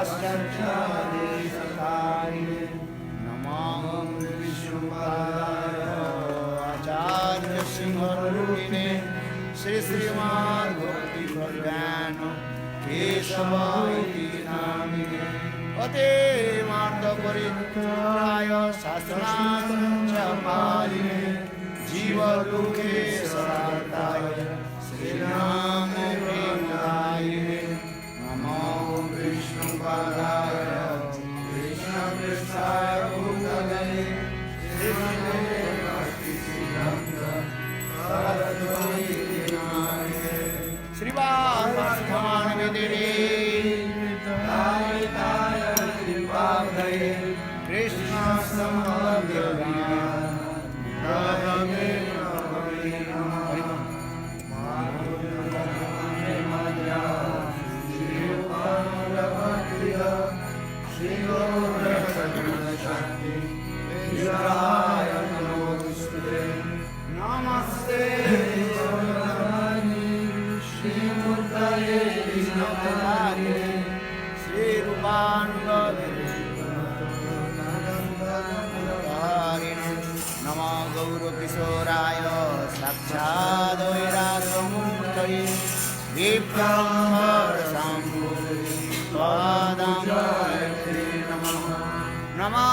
पाश्चात्यादेशकारिणे नमो विष्णुपादाय आचार्य सिंहरूपिणे श्री श्रीमद्भक्ति प्रज्ञान केशवाय नामिने अते मार्गपरित्राय शास्त्रार्थ पालिने जीवलोके सदाय श्रीराम प्रेमदायिने नमो विष्णुपादाय कृष्णपृष्ठाय भूतले श्रीमते भक्तिसिद्धान्त सरस्वती नामिने श्रीवासस्थान विदिरे दायिताय कृपाब्धये कृष्ण समव्यव्याय राधवे नमस्ते श्रीमूर्तये विष्णुपदारिणे श्रीरूपानुगरिणे नमो गौरकिशोराय साक्षाद् वैराग्यमूर्तये विप्रम्भरसाम्भूतिपादाम्बरे नमः नमो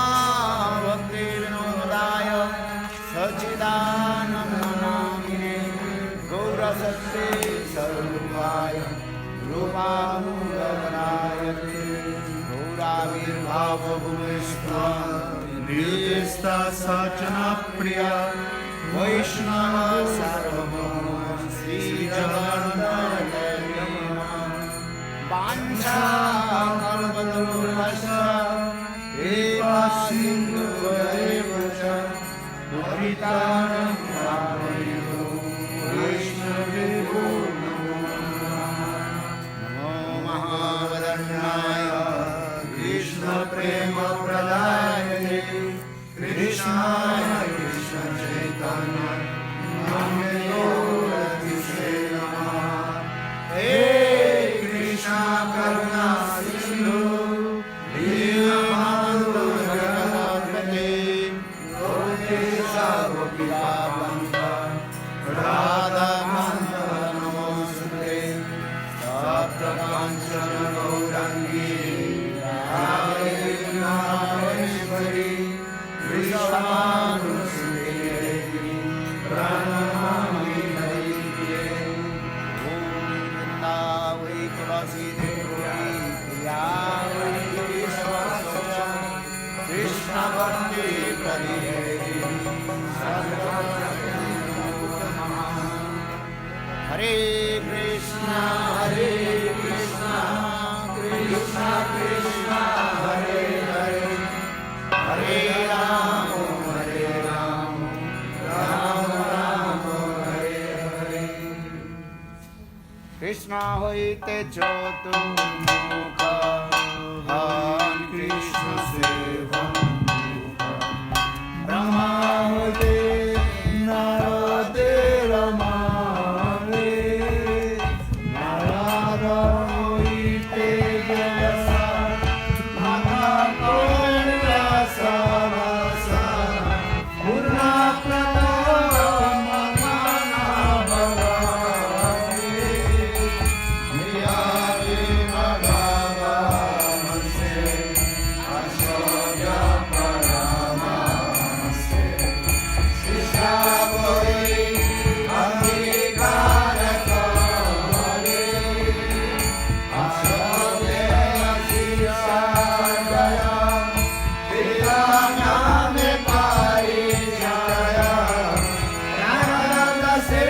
भक्तिविनोदाय सच्चिदानन्दनामिने गौरसत्ये स्वरूपाय रूपानुगमनाय गौराविर्भावभूमिष्ठां नित्यस्ता सचना प्रिया वैष्णव सार्वभौम श्रीजगन्नाथाय नमः वाञ्छाकल्पतरुभ्यश्च कृपा सिन्धुभ्येव च पतितानां पावनेभ्यो वैष्णवेभ्यो नमो महावदन्नाय कृष्णप्रेमप्रदायते कृष्णाय कृष्णचैतन्य नामयोरतिशे नमः हे कृष्ण करुणा सिन्धु दीनबन्धु जगन्नाथ राधा नमोस्तुते सप्तकाञ्चन गौराङ्गी राधेश्वरी वृषभानुसुते प्रणमामि हरिप्रिये ॐ वृन्दावै तुलसी देवी प्रिया वै केशवस्य कृष्ण भक्ति प्रदीपे हरे कृष्णा कृष्णा कृष्णा हरे हरे हरे राम राम राम हरे हरे कृष्ण होइते चतुर्मुख कृष्ण सेवन ब्रह्मा होइते नारदे रमावे नारद होइते व्यासा माता कौरसा रसा पूर्ण प्रताप मना भगावे मियारे भगवान से अशोक परामर्शे शिष्या बोई अंगीकार करे अशोक शिष्या गया तेरा नाम पाई जाया नारद से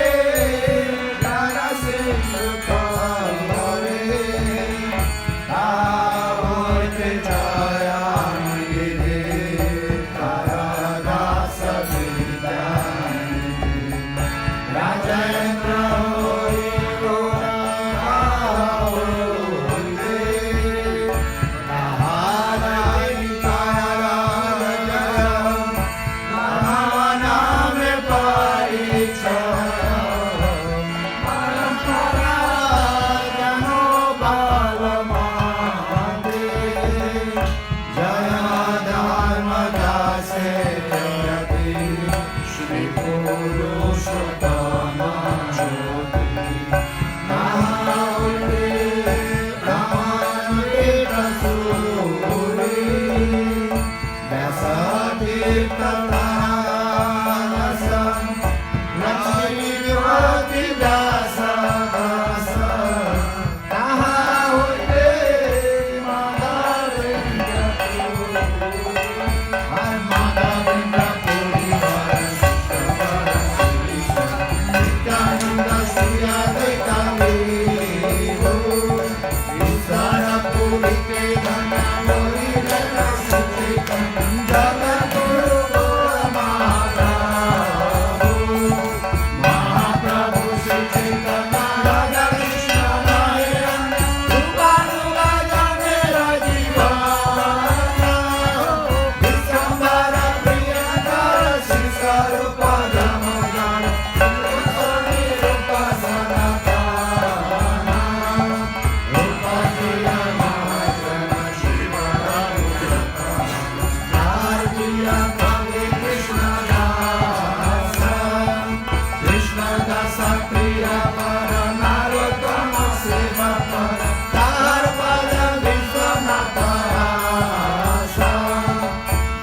करे तावते जाया गिरे तारा दास विद्यानि राजेंद्र होई गोरा होते ताहाराई तारा जय महानाम पाई परंपरा जनो बाल मांगे દાસ પ્રિય પર નારોત્તમ સેવા પર તાર પદ વિશ્વનાથ આશા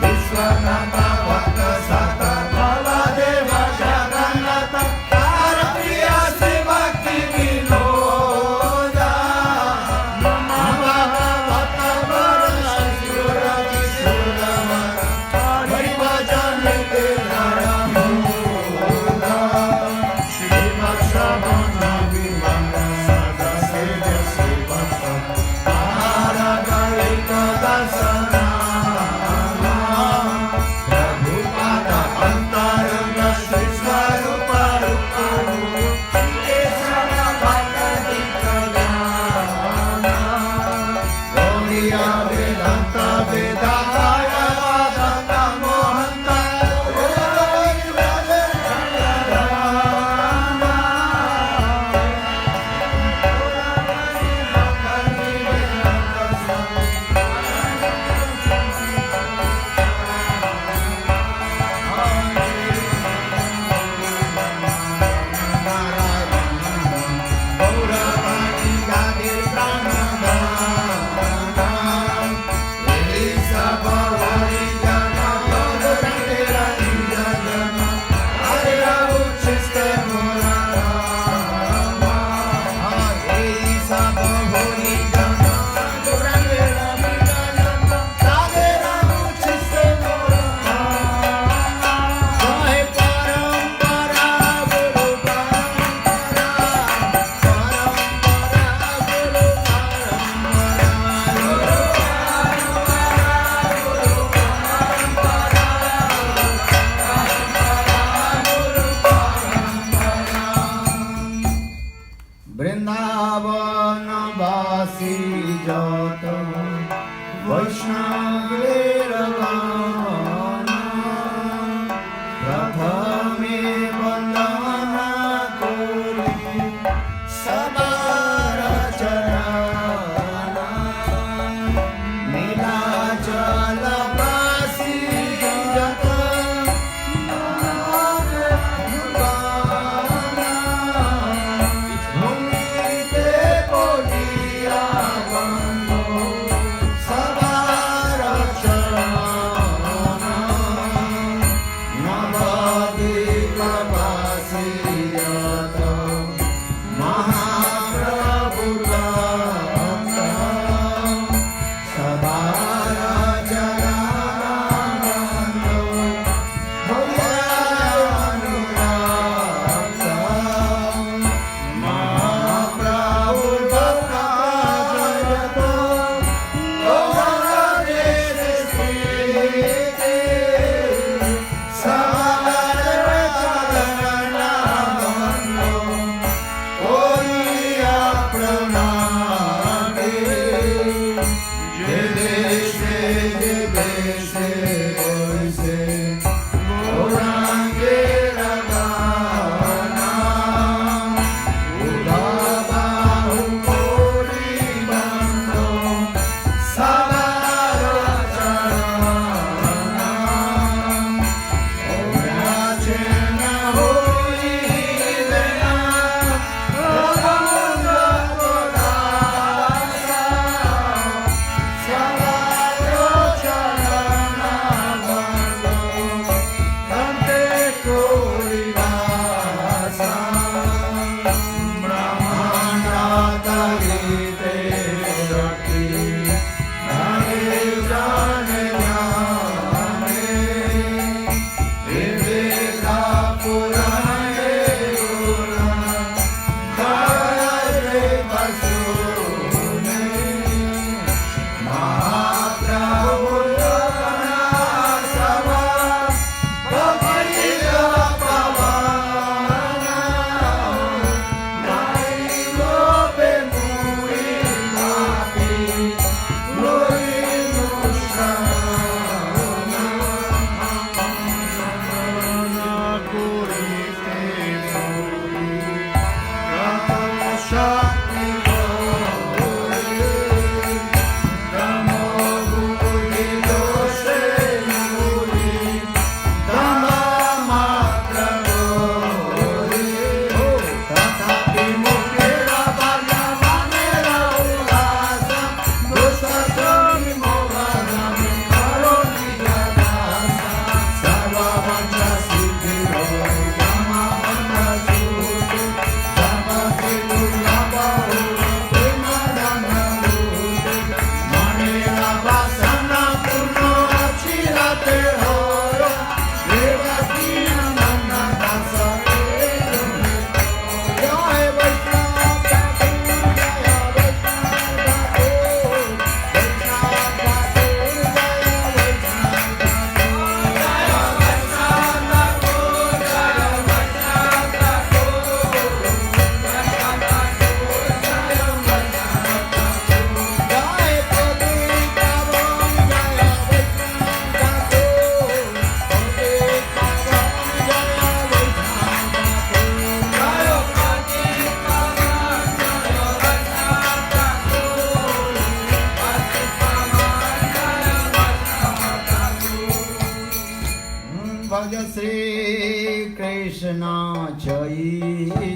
વિશ્વનાથ ભક્ત સત બલદેવ જગન્નાથ તાર પ્રિય શ્રી ભક્તિ વિનોદા નમઃ ભગવત વર સુર કિશોર હરિ ભજન કે ધર્મ શ્રી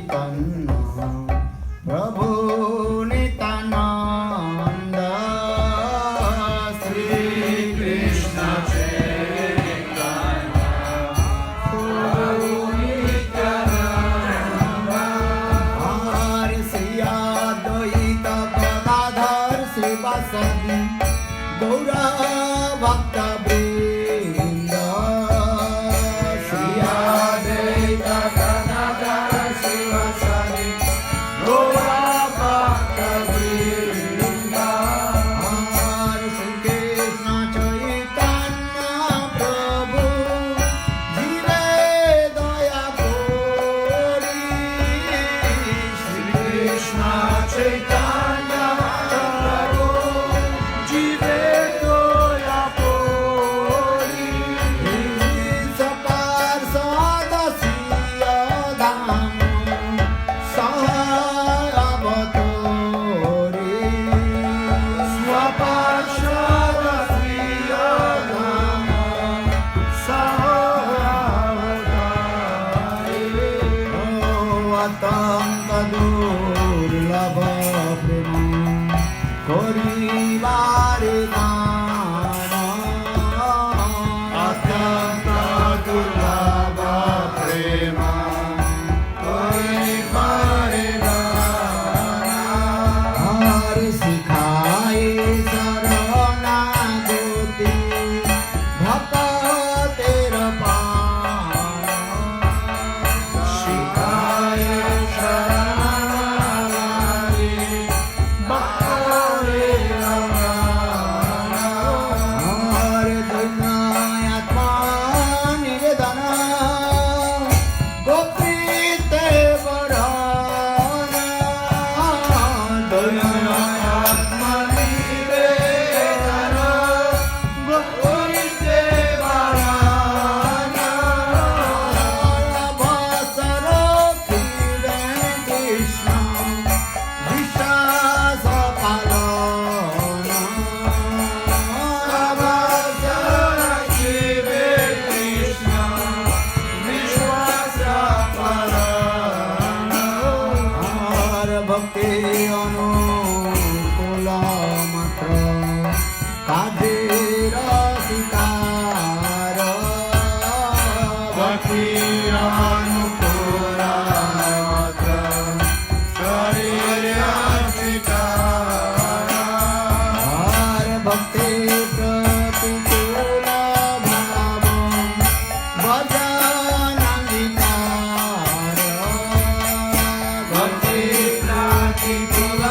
चैतन्य प्रभु नित्यानंद श्री कृष्ण चैतन्य प्रभु नित्यानंद हरि श्री अद्वैत गदाधर श्रीवासदि गौर भक्त वृंद श्री अद्वैत गदाधर श्रीवासदि गौर भक्त वृंद हरि श्री कृष्ण चैतन्य प्रभु जीवे दया कोरी श्री कृष्ण चैतन्य प्रभु जीवे दया कोरी सपार सदसिय धाम सहअवतोरी स्वपार सदसिय धाम सहअवतोरी अत्यंत दुर्लभ प्रेम करिबारे दान अत्यंत दुर्लभ प्रेम करिबारे दान हरि सिखाए शरणागति भक्तेर पान शिखाए शरणागति भक्तेर पान हरि दयात्मा निवेदन गोप्रीते वरण दयात्मा निवेदन गोप्रीते वरण अवसर खिले कृष्ण विश्वास पालन अवसर खिले कृष्ण विश्वास पालन हर भक्ति अनुकूल मात्र काजेर शिकार भक्ति अनुकूल मात्र शरीर शिकार हर भक्ति प्रतिकूल भाव भजन अंगीकार भक्ति प्रतिकूल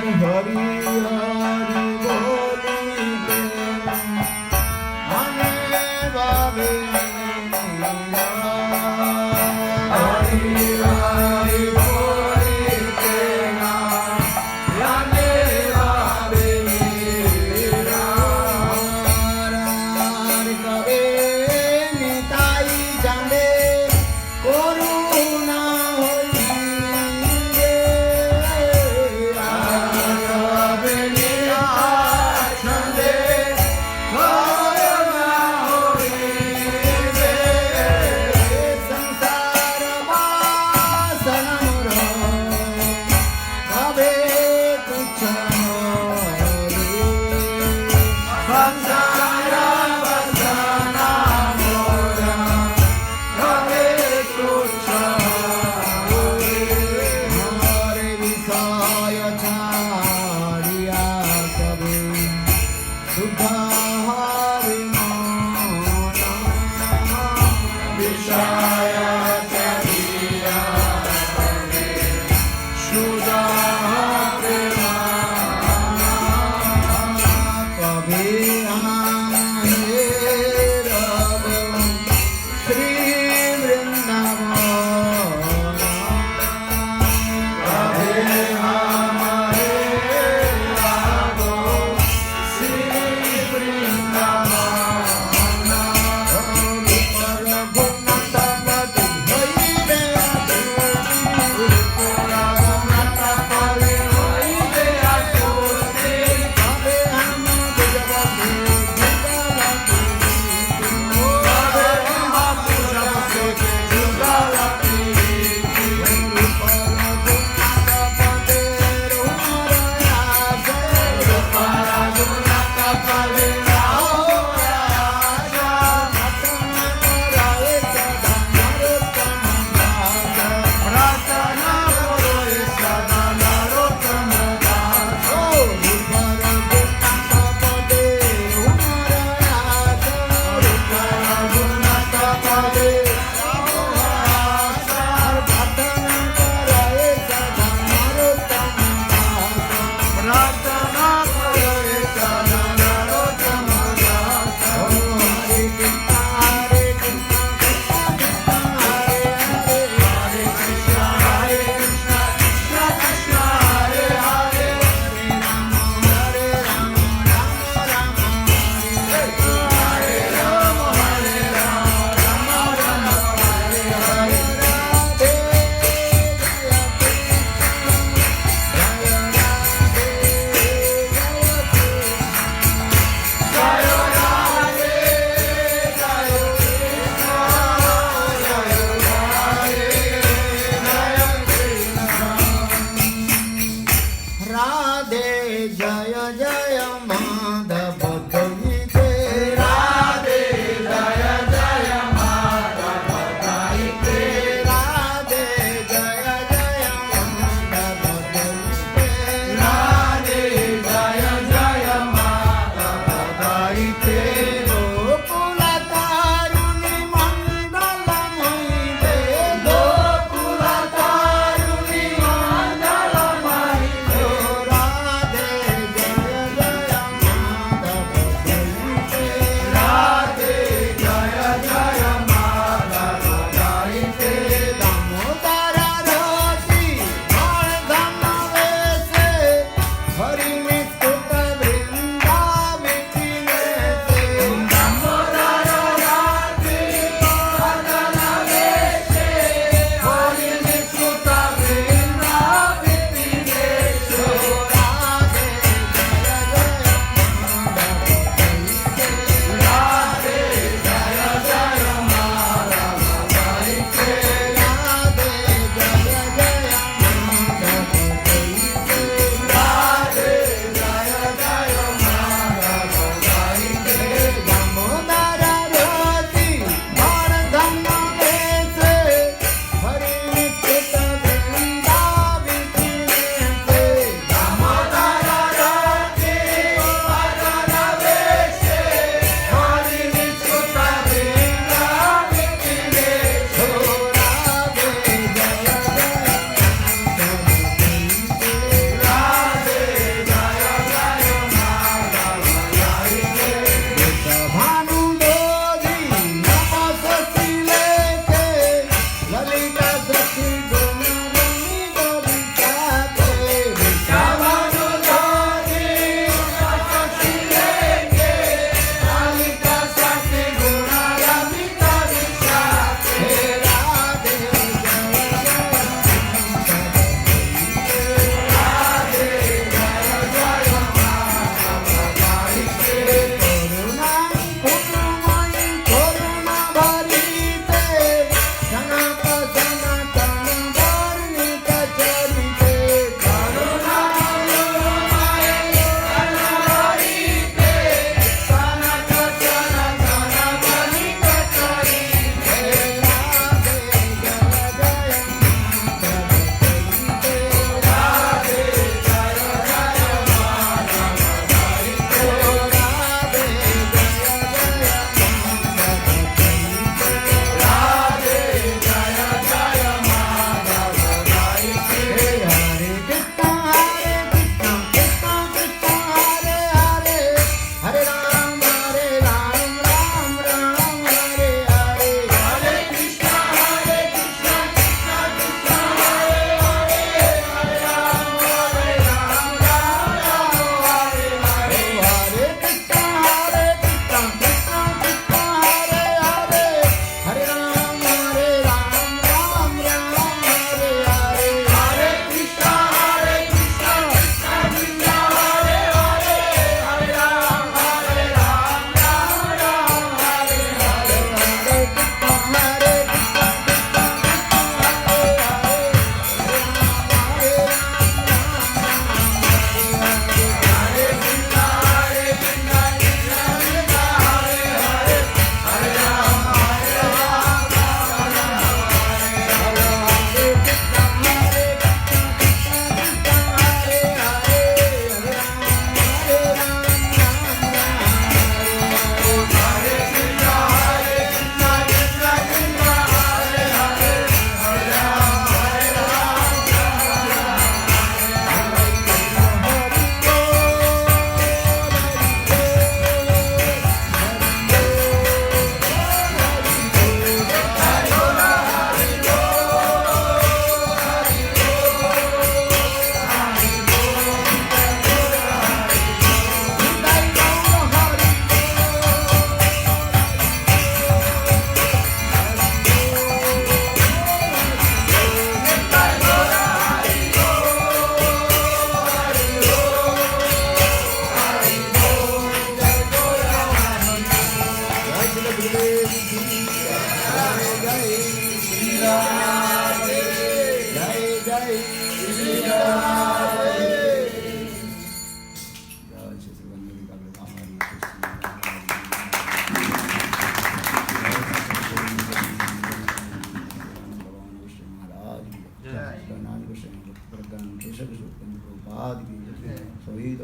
हरि हरि बोलिते आने बाबे हरि हरि बोलिते आने बाबे कबे निताई जाने करुणा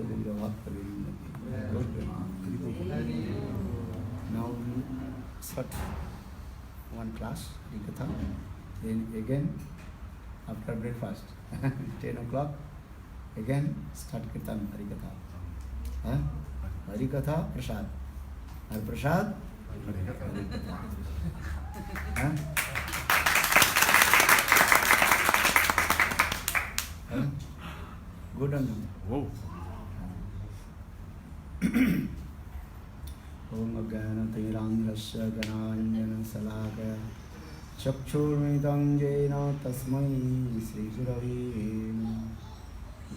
Gaura Bhakta Now we start one class, Harikatha. Then again, after breakfast, 10 o'clock, again start Kirtan Harikatha. Huh? Harikatha Prasad. Har Prasad? Harikatha. Huh? Huh? Good or no? Whoa. Om Agyanatimirandhasya Gananjana Salakaya Chakshurmitang Jena Tasmai Sri Gurave Namah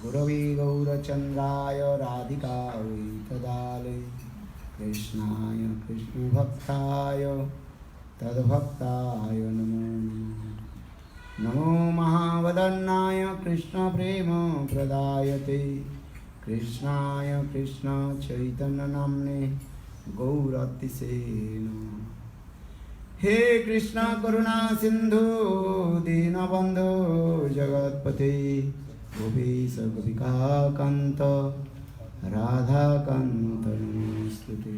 Gurave Gaurachandraya Radhikāvai Tadāle Krishnāya Krishna Bhaktāya Tadbhaktāya Namo Namo Mahavadarnāya Krishna Prema Pradāyate Krishnāya Krishna Chaitanya Namne Gaurati Namo He Krishna Karuna Sindhu Dinabandhu Jagatpate Gopisa Gopika Kanta Radha Kanta Namostute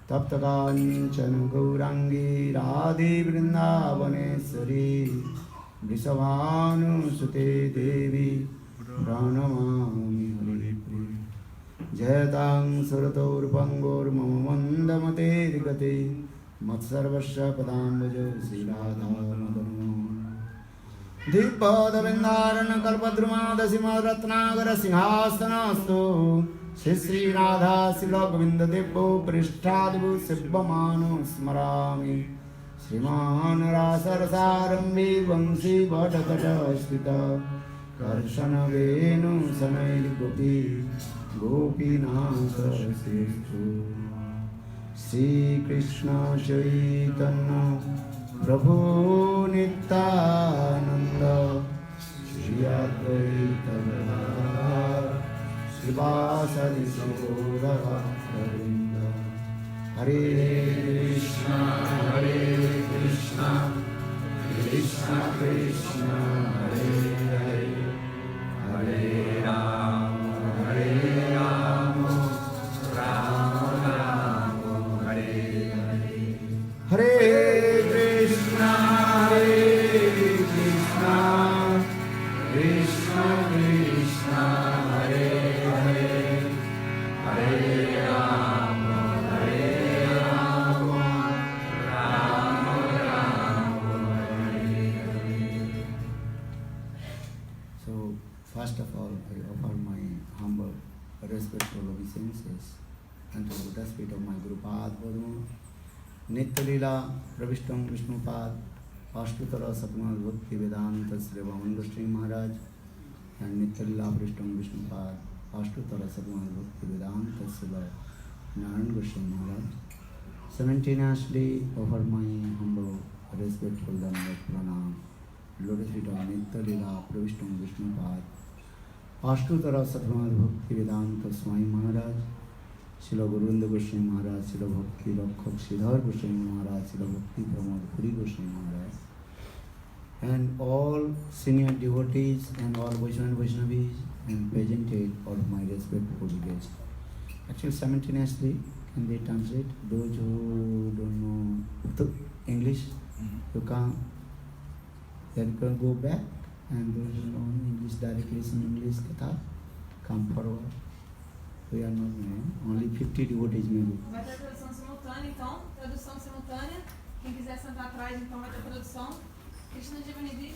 Tapta Kanchana Gaurangi Radhe Vrindavaneshwari Vrisavanu Sute Devi Pranamami Haripriya Jayatang Surator Pangor Mamamandamate Rigate Matsarvasya Padambajo Sri Radha Madano Dippada Vindarana Kalpadruma Dasima Ratnagara Sinhasanastu Sri Radha Sila Govinda Devo Prishtadivu Sibbamanu Smarami Sriman Rasarasarambi Vamsi Bhatakata Ashtita Karshana Venu Sanaili Gopi Gopinatha Sristu Sri Krishna Chaitanya Prabhu Nityananda Shri Advaita Gadadhara Srivasadi Saudara Karinda Hare Krishna Krishna Krishna Hare Hare Hare Rama Rama Rama Hare Hare Hare Krishna Krishna Krishna Hare Hare Hare Rama Rama Rama Hare Hare. So, first of all, I offer my humble, respectful obeisances unto the lotus feet of my Guru Pad Padma, Nitya Leela Pravishtam Vishnupad, Ashtutara Satmad Bhakti Vedanta Sri Vaman Goswami Maharaj, and Nitya Leela Pravishtam Vishnupad, Ashtutara Satmad Bhakti Vedanta Sri Narayan Goswami Maharaj. Simultaneously offer my humble, respectful Dandavat Pranam, lotus feet of Nitya Leela Pravishtam Vishnupad, Ashtutara Satmad Bhakti Vedanta Swami Maharaj, Srila Govinda Goswami Maharaj, Srila Bhakti Rakshak Sridhar Goswami Maharaj, Srila Bhakti Pramod Puri Goswami Maharaj, and all senior devotees and all Vaishnavis and presented all my respectful guests. Actually, simultaneously, can they translate? Those who don't know English, you can go back, and those who know English directly, some English katha, come forward. We are not many, only 50 devotees maybe. Vai ter tradução simultânea, então. Tradução simultânea. Quem quiser sentar atrás, então vai ter tradução. Krishna Jivanidhi.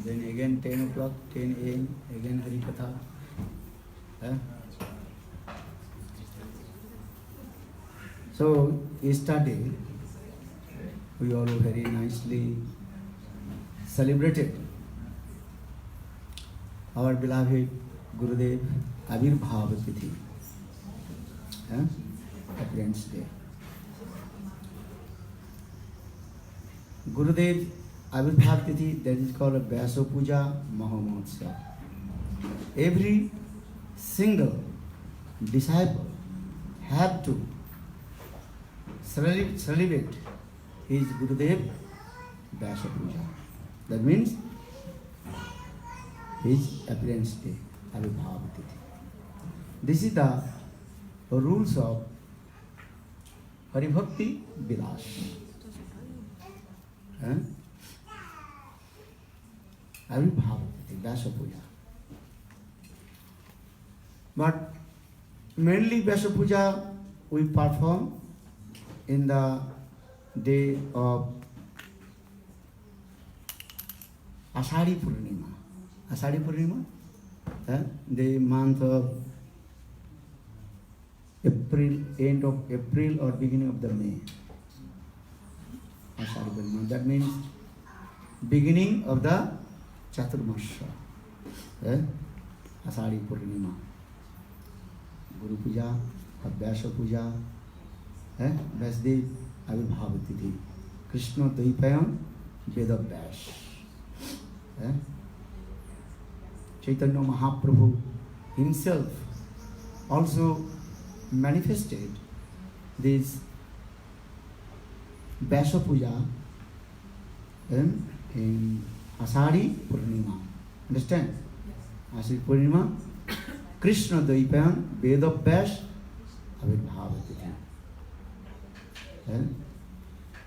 Then again 10 o'clock, 10 a.m., again Harikatha. So, yesterday, we all very nicely celebrated our beloved Gurudev Avirbhava Tithi, Appearance Day. Gurudev Avirbhava Tithi, that is called a Vyasa Puja Mahamotsav. Every single disciple have to celebrate his Gurudev Vyasa Puja. That means his appearance day, Avibhava Tithi. This is the rules of Haribhakti Vilas. Avibhava Tithi, Vyasa Puja. But mainly Vyasa Puja we perform in the day of Ashadi Purnima. Ashadi Purnima, the month of April, end of April or beginning of the May. Ashadi Purnima. That means beginning of the Chaturmasya. Ashadi Purnima. Guru Puja, Vyasa Puja, Vasudev Avibhava Tithi, Krishna Dvaipayam Veda Vyas. Chaitanya Mahaprabhu himself also manifested this Vyasa Puja in Ashadi Purnima. Understand? Ashadi Purnima, Krishna Dvaipayam Veda Vyas Avibhava Tithi.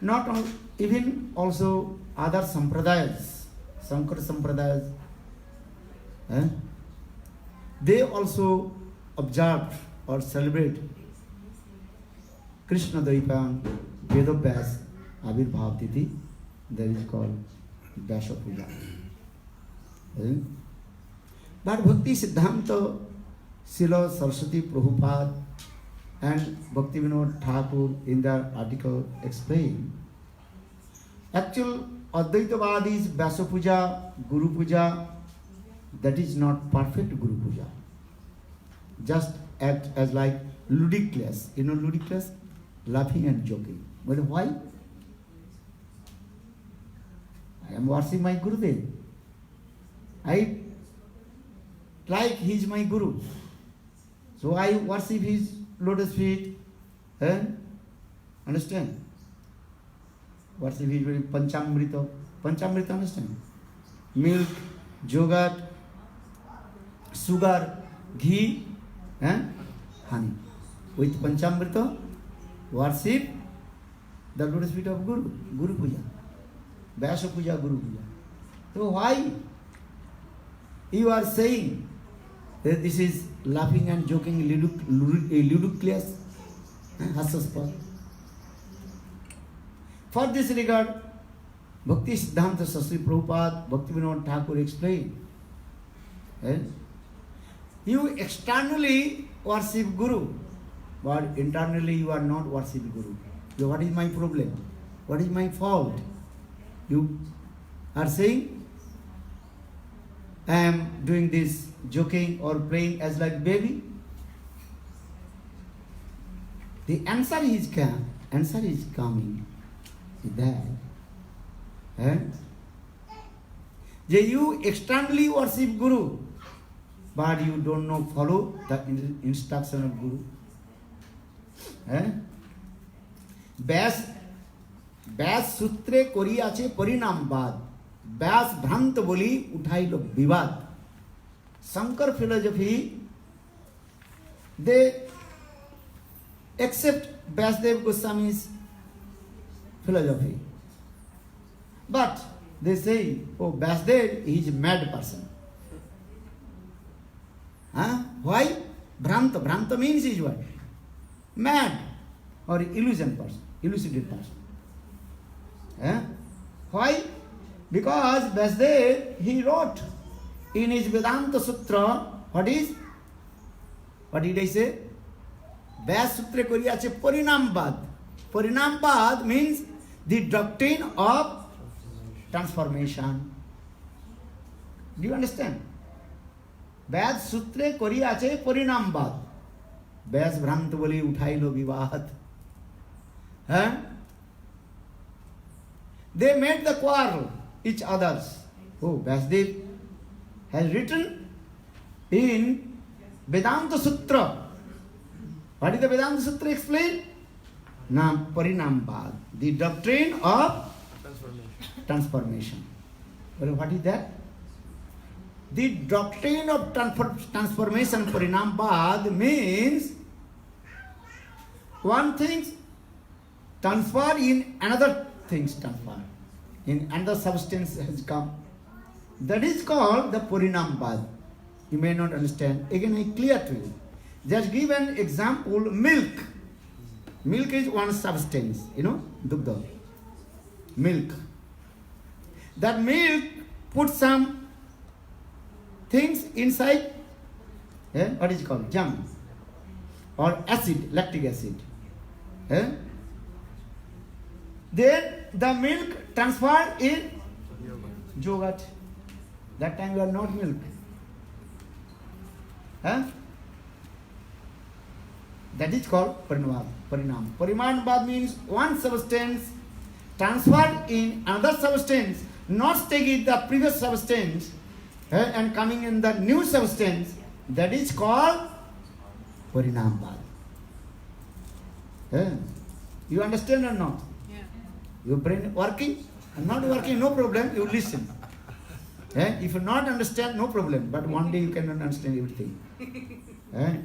Not all, even also other sampradayas, Sankara sampradayas, they also observe or celebrate Krishna Dvaipayam Veda Vyas Avibhava Tithi. That is called Vyasa Puja. But Bhakti Siddhanta Srila Saraswati Prabhupada and Bhakti Vinod Thakur in their article explain actual Advaitavadi's Vyasa Puja, Guru Puja, that is not perfect Guru Puja. Just act as like ludicrous. You know ludicrous? Laughing and joking. But why? I am worshiping my Gurudev. I like he is my Guru. So I worship his lotus feet. Understand? Worship his Panchamrita. Panchamrita, understand? Milk, yogurt, sugar, ghee, honey. With Panchamrita, worship the lotus feet of Guru. Guru Puja. Vyasa Puja, Guru Puja. So why you are saying that this is laughing and joking, ludicrous, hasaspad? For this regard, Bhakti Siddhanta Saraswati Prabhupada, Bhakti Vinod Thakur explained, you externally worship Guru, but internally you are not worshiping Guru. So what is my problem? What is my fault? You are saying, I am doing this joking or playing as like baby. The answer is coming that you externally worship Guru, but you don't know follow the instruction of Guru. ব্যাস সূত্রে করিয়াছে পরিণামবাদ, ব্যাস ভ্রান্ত বলি উঠাইল বিবাদ। Shankar philosophy, they accept Vasudev Goswami's philosophy, but they say, oh, Vasudev is a mad person. Why? Bhranta. Bhranta means is what? Mad or illusion person, elucidated person. Why? Because Vasudev, he wrote in his Vedanta Sutra, what did I say? Vyas Sutra koriyache Parinambad. Parinambad means the doctrine of transformation. Do you understand? Vyas Sutra koriyache Parinambad. Vyas Bhrant boli uthailo vivad. They made the quarrel each others. Oh, Vasudev has written in Vedanta Sutra. What is the Vedanta Sutra explain? Parinambad, the doctrine of transformation. Well, what is that? The doctrine of transformation, Parinambad, means one thing transfer in another things transfer. In another substance has come. That is called the Parinambad. You may not understand. Again, I clear to you. Just give an example, milk. Milk is one substance, dugdha. Milk. That milk put some things inside, what is it called? Jam. Or acid, lactic acid. Then the milk transferred in yogurt. That time you are not milk. That is called Parinam. Parinambad means one substance transferred in another substance, not staying in the previous substance and coming in the new substance. That is called Parinambad. You understand or not? Yeah. Your brain working? Not working, no problem, you listen. If you not understand, no problem, but one day you cannot understand everything.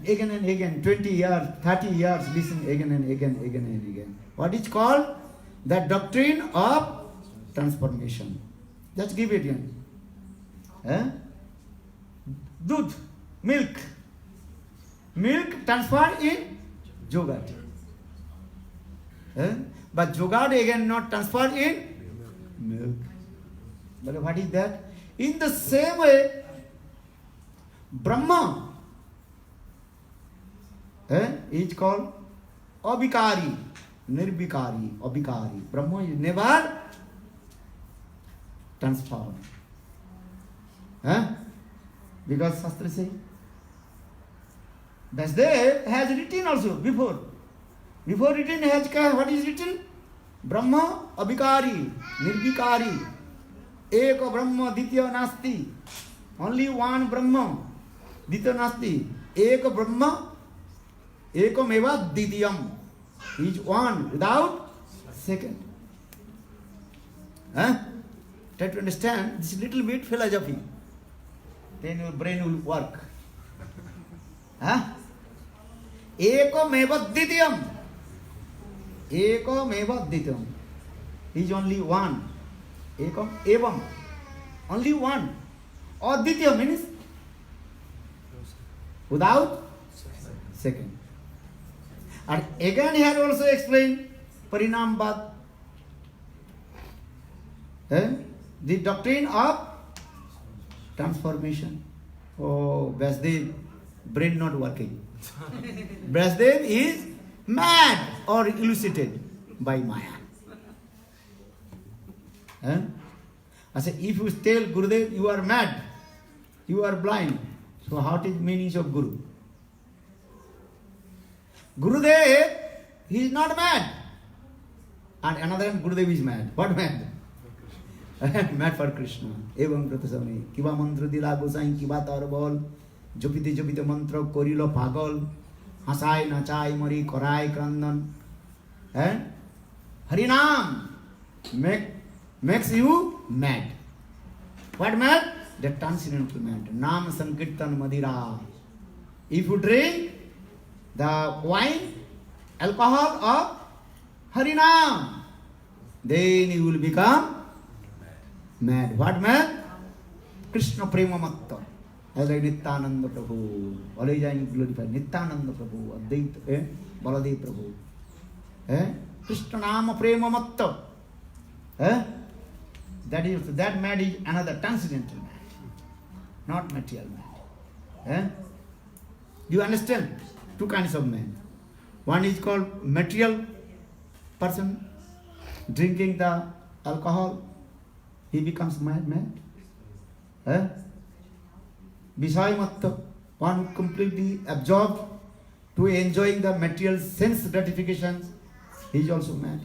Again and again, 20 years, 30 years, listen again and again, again and again. What is called? The doctrine of transformation. Just give it again. Dudh, milk. Milk transferred in yogurt. But yogurt again not transferred in milk. But what is that? In the same way, Brahma is called abhikari, nirvikari, abhikari. Brahma is never transformed. Because Shastra says, Vasudev has written also before. Before written has what is written? Brahma abhikari, nirvikari. Eka Brahma Ditya Nasti. Only one Brahma. Ditya Nasti. Eka Brahma. Eka Meva Dityam. He is one without second. Try to understand this little bit philosophy. Then your brain will work. Eka Meva Dityam. Eka Meva Dityam. He is only one. Ekam, evam, only one. Aditya means without second. And again he had also explained Parinambad. The doctrine of transformation. Oh, Vasudev, brain not working. Vasudev is mad or elucidated by Maya. I say, if you tell Gurudev, you are mad, you are blind. So what is meaning of Guru? Gurudev, he is not mad. And another Gurudev is mad. What mad? Mad for Krishna. Evam pratasavani. Kiva mantra dila gosain kiva tar bol. Jopite jopite mantra korilo pagol. Hasai nachai mari korai krandan. Harinam makes you mad. What mad? The transcendental mad. Nam Sankirtan Madira. If you drink the wine, alcohol of Harinam, then you will become mad. What mad? Krishna Prema Matta. As like Nityananda Prabhu. Always I glorify Nityananda Prabhu, Advaita, Baladev Prabhu. Krishna Nama Prema Matta. That mad is another transcendental mad, not material mad. Do you understand? Two kinds of mad. One is called material person, drinking the alcohol, he becomes mad. Vishay matta, one completely absorbed to enjoying the material sense gratifications, he is also mad.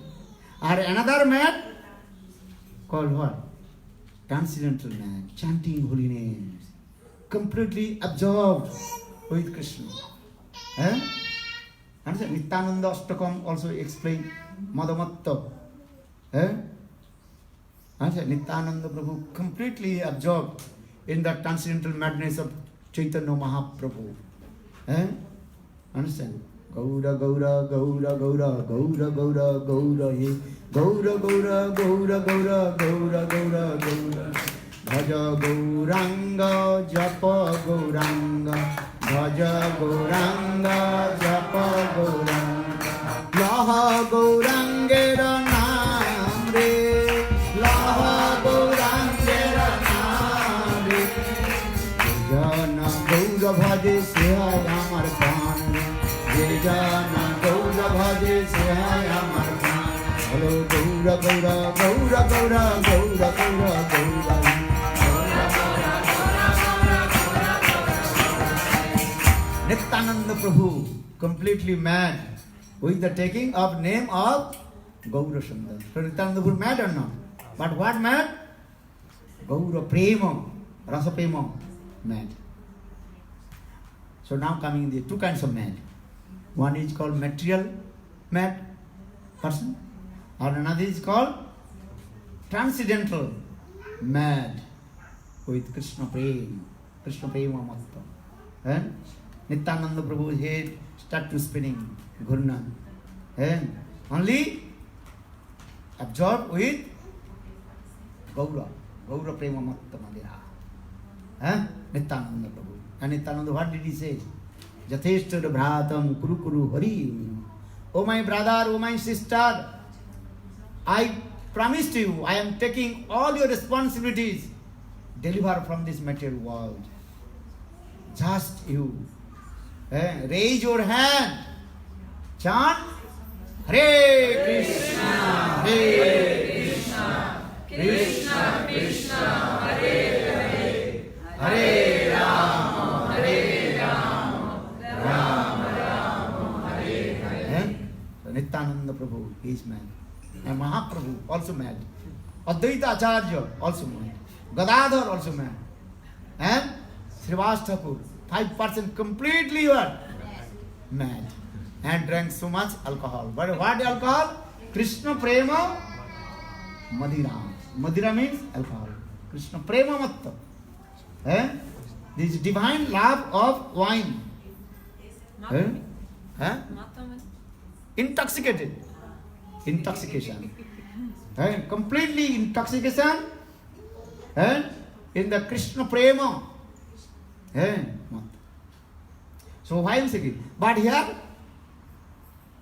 Or another mad, called what? Transcendental man, chanting holy names, completely absorbed with Krishna. Understand? Nityananda Ashtakam also explained Madhamatta. Understand? Nityananda Prabhu completely absorbed in the transcendental madness of Chaitanya Mahaprabhu. Understand? Gaura Gaura Gaura Gaura Gaura Gaura Gaura He Gaura Gaura Gaura Gaura Gaura Gaura Gaura Bhaja Gauranga Japa Gauranga Bhaja Gauranga Japa Gauranga Laha Gaurangera Namre Laha Gaurangera Namre Jana Gaura Bhaje Sehaya Amar Pan Jana Gaura Bhaje Sehaya Amar Pan Hello Gaura Gaura Gaura Gaura Gaura Gaura Gaura Nityananda Prabhu completely mad with the taking of name of Gaura Sundar. So Nityananda Prabhu mad or not? But what mad? Gaura Prema, Rasa Prema, mad. So now coming the two kinds of mad. One is called material mad person, or another is called transcendental mad with Krishna Prema, Krishna Prema Matta. Nityananda Prabhu's head start to spinning, Ghurna. Only absorbed with Gaura, Gaura Prema Matta Madhira. Nityananda Prabhu. And Nityananda, what did he say? Jatheshta Bhratam Kuru Kuru Hari. Oh my brother, oh my sister, I promised you, I am taking all your responsibilities. Deliver from this material world. Just you. Raise your hand. Chant. Hare Krishna. Hare Krishna. Krishna Krishna. Hare Hare. Hare Rama. Hare Rama. Rama Rama. Hare Hare. So Nityananda Prabhu, he is mad. And Mahaprabhu also mad. Advaita Acharya also mad. Gadadhar also mad. And Srivas Thakur, 5% completely what? Mad. And drank so much alcohol. But what alcohol? Krishna Prema Madhira. Madhira means alcohol. Krishna Prema Matta. This divine love of wine. Intoxicated. Intoxication. Completely intoxication. In the Krishna Prema. So why am I saying? But here,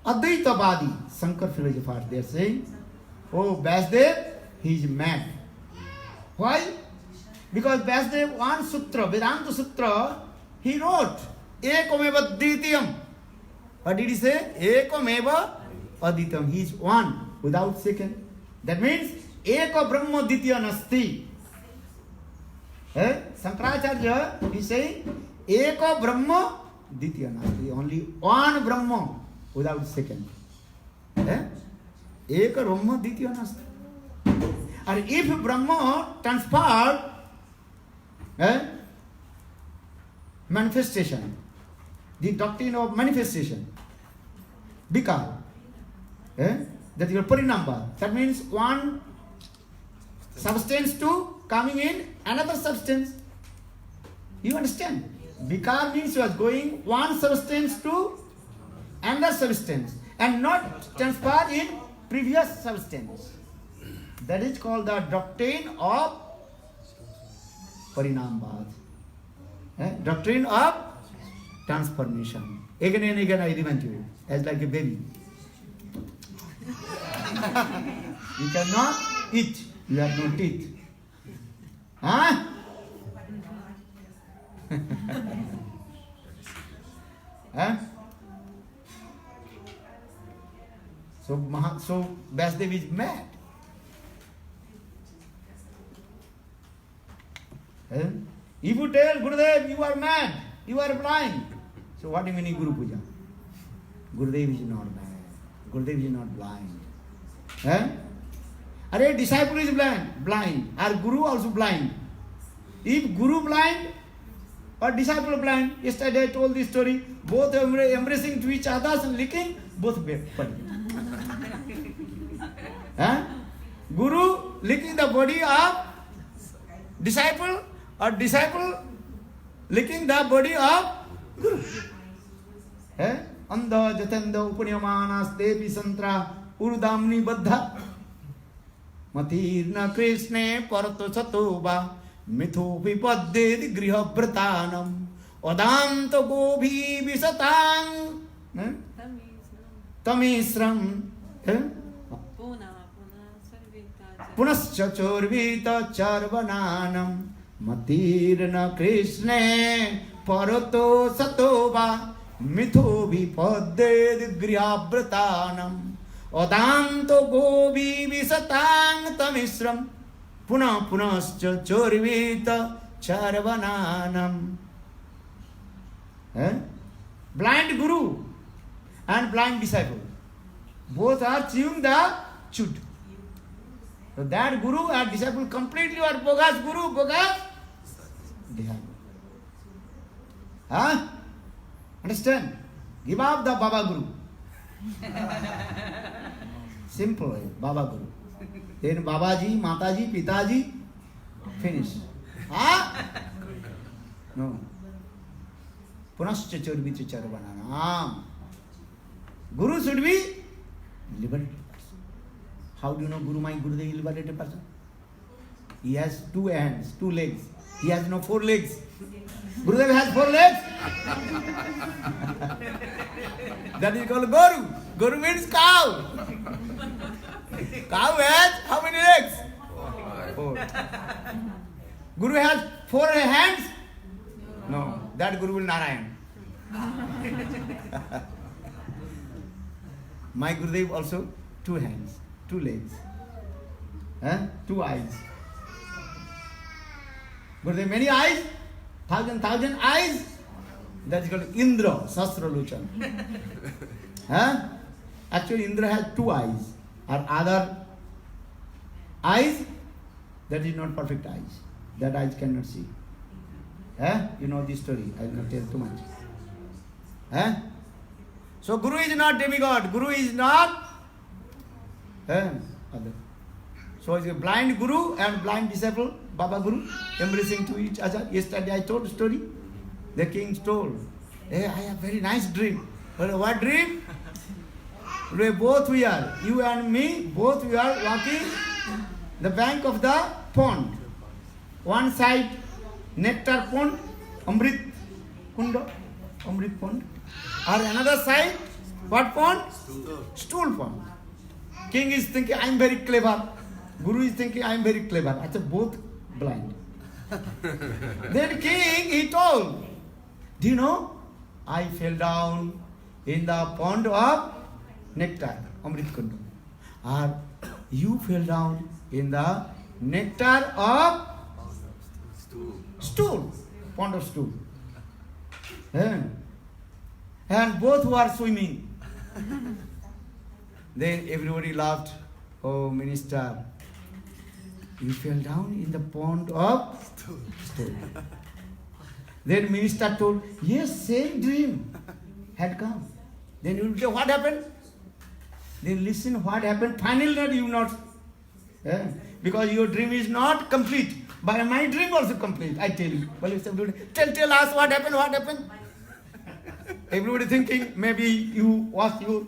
Advaita Vadi, Shankar philosophers, they are saying, oh, Vyasdev, he is mad. Why? Because Vyasdev, one sutra, Vedanta Sutra, he wrote, Ekameva Dvitiyam. What did he say? Ekameva Advitiyam. He is one, without second. That means, Eka Brahma Dvitiya Nasti. Shankaracharya, he is saying, Eka Brahma Dvitiya Nasti. Only one Brahma, without second. Eka Brahma Dvitiya Nasti. And if Brahma transferred manifestation, the doctrine of manifestation, Vikar, that your parinamba, that means one substance to coming in another substance. You understand? Vikar means you are going one substance to another substance and not transferred in previous substance. That is called the doctrine of Parinambad. Doctrine of transformation. Again and again I remind you, as like a baby. You cannot eat, you have no teeth. Huh? Huh? So Vyasdev is mad. If you tell Gurudev, you are mad, you are blind. So what do you mean Guru Puja? Gurudev is not mad. Gurudev is not blind. Are disciple is blind. Our Guru also blind. If Guru blind, or disciple blind. Yesterday I told this story. Both embracing to each other and licking, both were funny. Huh? Guru licking the body of disciple, or disciple licking the body of Guru. Eh? Andha jatenda upanyamanas devi santra urudamni baddha matirna krishne parato satova mitho vipadded griha vratanam odamto gobhi visatang tamisram punascha chorvita charvananam matirna krishne parato satova mitho vipadded griha vratanam Odanto gobi visatang tamisram puna punascha chorvita charvananam. Blind guru and blind disciple, both are chewing the chud. So that guru and disciple completely are bogus guru, bogus disciple. Huh? Understand? Give up the Baba Guru. Simple, Baba Guru. Then Babaji, Mataji, Pitaji, finish. Huh? No. Punascha chorvita charvananam. Guru should be liberated person. How do you know Guru, my Guru, the liberated person? He has 2 hands, 2 legs. He has no 4 legs. Gurudev has 4 legs. That is called Guru. Guru means cow. Cow has how many legs? 4. Guru has 4 hands? No. That Guru will Narayan. My Gurudev also 2 hands, 2 legs, 2 eyes. Gurudev many eyes, thousand eyes. That is called Indra, Sastra Lochan. Actually Indra has 2 eyes. Or other eyes, that is not perfect eyes. That eyes cannot see. You know this story. I will not tell too much. So Guru is not demigod. Guru is not other. So it's a blind Guru and blind disciple, Baba Guru, embracing to each other. Yesterday I told the story. The king told, hey, I have very nice dream. Well, what dream? Both we are, you and me, both we are walking the bank of the pond. One side nectar pond, Amrit Kunda, Amrit pond. Or another side, what pond? Stool pond. King is thinking, I am very clever. Guru is thinking, I am very clever. I said, both blind. Then king, he told, do you know, I fell down in the pond of nectar, Amrit Kunda. Or you fell down in the nectar of stool, pond of stool. And both were swimming. Then everybody laughed. Oh, minister, you fell down in the pond of stool. Then minister told, yes, same dream had come. Then you will say, what happened? Then listen what happened. Finally you not. Because your dream is not complete. But my dream also complete, I tell you. Well, tell us what happened. Everybody thinking maybe you wash your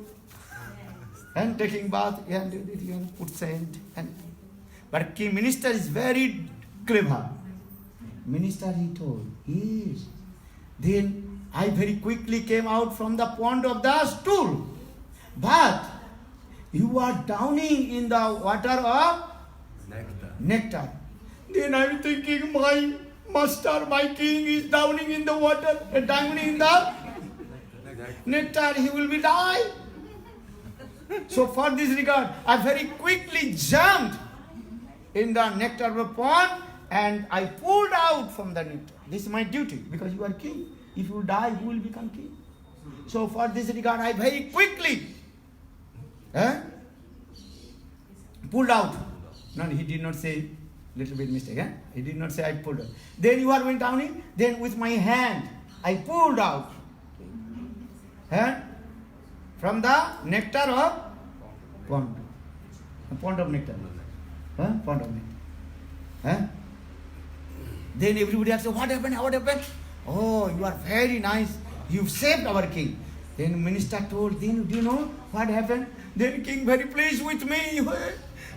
and taking bath and put sand. But king minister is very clever. Minister, he told, yes. Then I very quickly came out from the pond of the stool. But you are drowning in the water of nectar. Then I am thinking, my master, my king is drowning in the water, drowning in the nectar, he will be die. So for this regard, I very quickly jumped in the nectar of a pond and I pulled out from the nectar. This is my duty because you are king. If you die, you will become king. So for this regard, I very quickly pulled out. No, he did not say little bit mistake. He did not say I pulled out. Then you are going down. Then with my hand, I pulled out. From the nectar of pond. Pond of nectar. Pond of nectar. Then everybody asked, what happened? What happened? Oh, you are very nice. You saved our king. Then minister told, then do you know what happened? Then king very pleased with me.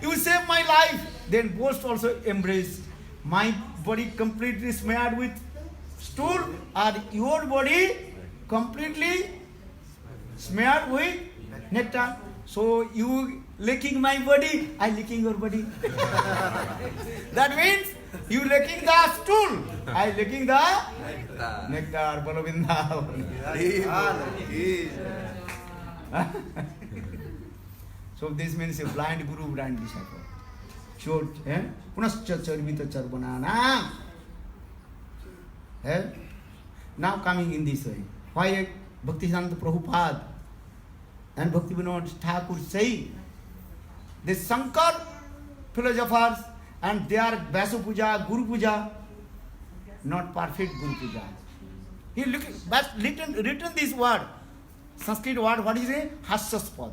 You saved my life. Then boast also embraced. My body completely smeared with stool, and your body completely smeared with nectar. So you licking my body, I licking your body. That means you licking the stool, I licking the nectar. Bolo Vrindavan. So this means a blind guru, blind disciple. Short, punascha charvita charvanana. Now coming in this way. Why Bhaktisiddhanta Prabhupada and Bhaktivinoda Thakur say the Shankar philosophers and their Vyasa Puja, Guru Puja, not perfect Guru Puja. He written this word, Sanskrit word, what is it? Hasyaspad.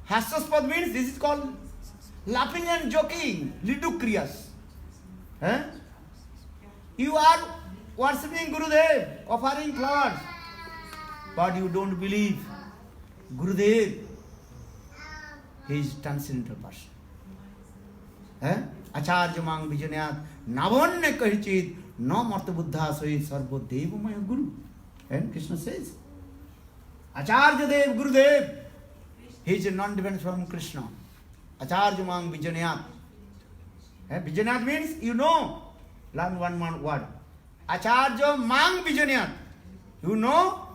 Hasyaspad means this is called laughing and joking, ludicrous. You are worshipping Gurudev, offering flowers, but you don't believe Gurudev, he is transcendental person. Acharya mang vijanayat navanya kahichit no marta buddha soit sarvo devamaya guru. And Krishna says, Acharya Dev, Gurudev, he is non-dependent from Krishna. Acharya mang vijanayat. Vijanayat means you know. Learn one word. Acharya mang vijanayat. You know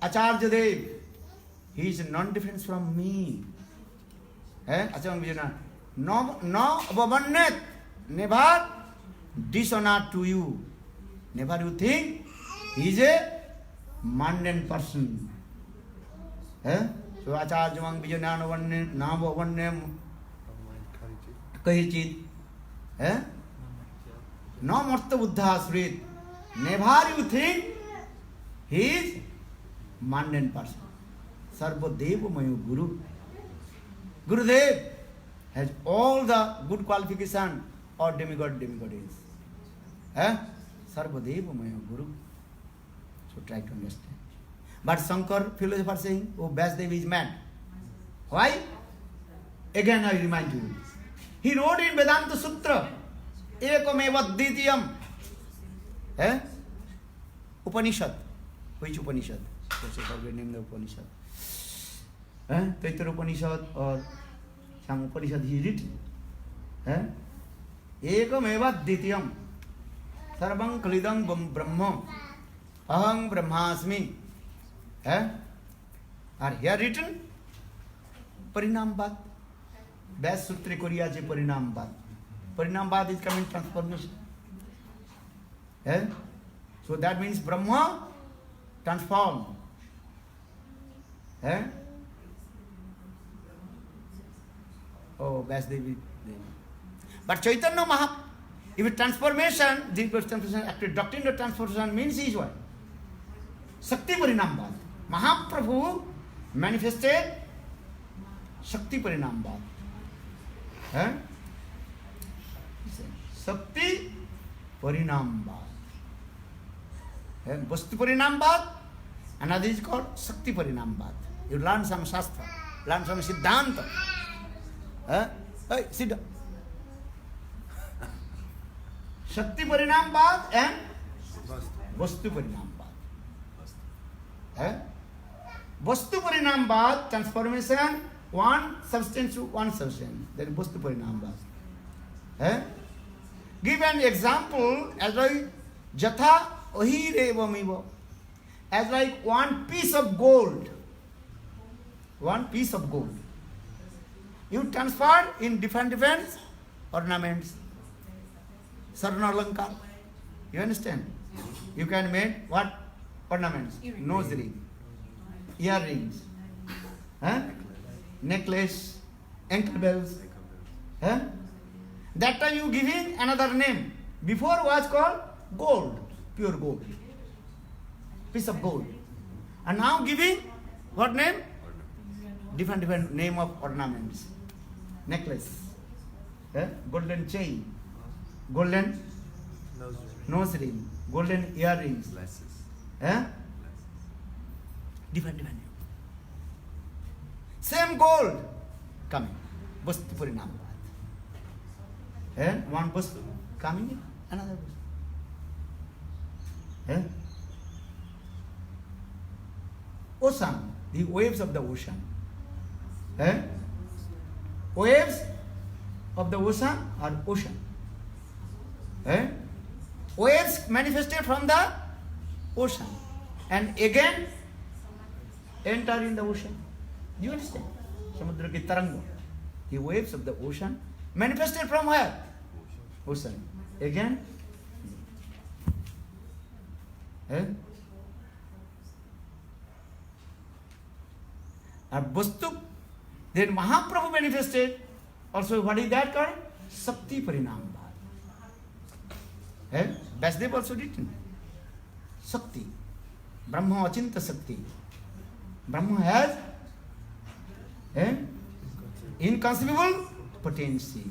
Acharya Dev. He is non-different from me. Acharya mang vijanayat. No abhavannet. Never dishonor to you. Never you think he is a mundane person. So Acharya mang vijanayat navavannem kahichit. No marta buddha srit. Never you think he is mundane person. Sarva Deva Mayo Guru. Gurudev has all the good qualification or demigod is. Sarva Deva Mayo Guru. So try to understand. But Shankar philosopher saying, oh, Vyasdev is mad. Why? Again I remind you. He wrote in Vedanta Sutra, Ekameva Dvitiyam. Upanishad. Which Upanishad? What's the name of the Upanishad? Taittiriya Upanishad or some Upanishad he written. Ekameva Dvitiyam. Sarvam Kalidam Brahma. Aham Brahmasmi. Are here written Parinambad. Vyas Sutra Korea je Parinambad. Parinambad is coming transformation. So that means Brahma transformed. Oh, Vyasdevi. But Chaitanya Mahaprabhu, if transformation, the transformation, after doctrine of transformation means is what? Shakti Parinambad. Mahaprabhu manifested Shakti Parinambad. Shakti Parinambad. Vastu Parinambad, another is called Shakti Parinambad. You learn some Shastra, learn some Siddhanta. Hey, sit down. Shakti Parinambad and Vastu Parinambad. Vastu Parinambad, transformation, one substance to one substance. That is Vastu Parinambad. Give an example as like Jatha Ahirevamiva. As like one piece of gold. One piece of gold. You transfer in different ornaments. Sarna Alankar. You understand? You can make what? Ornaments. Nose ring. Earrings. Necklace. Ankle bells. That time you giving another name. Before was called gold, pure gold, piece of gold. And now giving what name? Different name of ornaments. Necklace, golden chain, golden nose ring, golden earrings, different. Same gold coming. Vastu Parinam. One vastu coming in, another vastu. Ocean, the waves of the ocean. Waves of the ocean are ocean. Waves manifested from the ocean and again enter in the ocean. Do you understand? Samudra ki taranga. The waves of the ocean manifested from where? Ocean. Again. And Vastu, then Mahaprabhu manifested. Also, what is that called? Sakti Parinam. Vasudev also written. Sakti. Brahma Achinta Sakti. Brahma has inconceivable potency.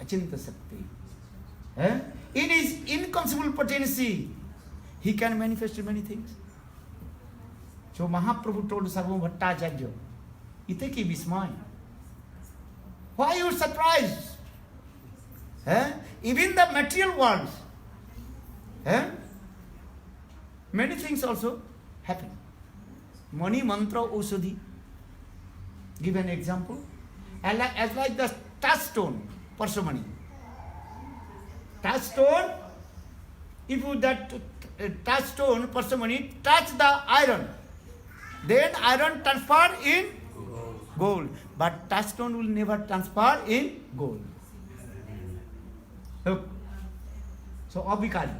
Achinta Sakti. In his inconceivable potency, he can manifest many things. So Mahaprabhu told Sarvabhauma Bhattacharya, Ite ki vismay. Why you surprised? Even the material world, many things also happen. Mani, mantra, osudhi. Give an example. As like the touchstone, parsamani. Touchstone, if you that touchstone, parsamani, touch the iron, then iron transfer in gold. But touchstone will never transfer in gold. Look. So abhikari.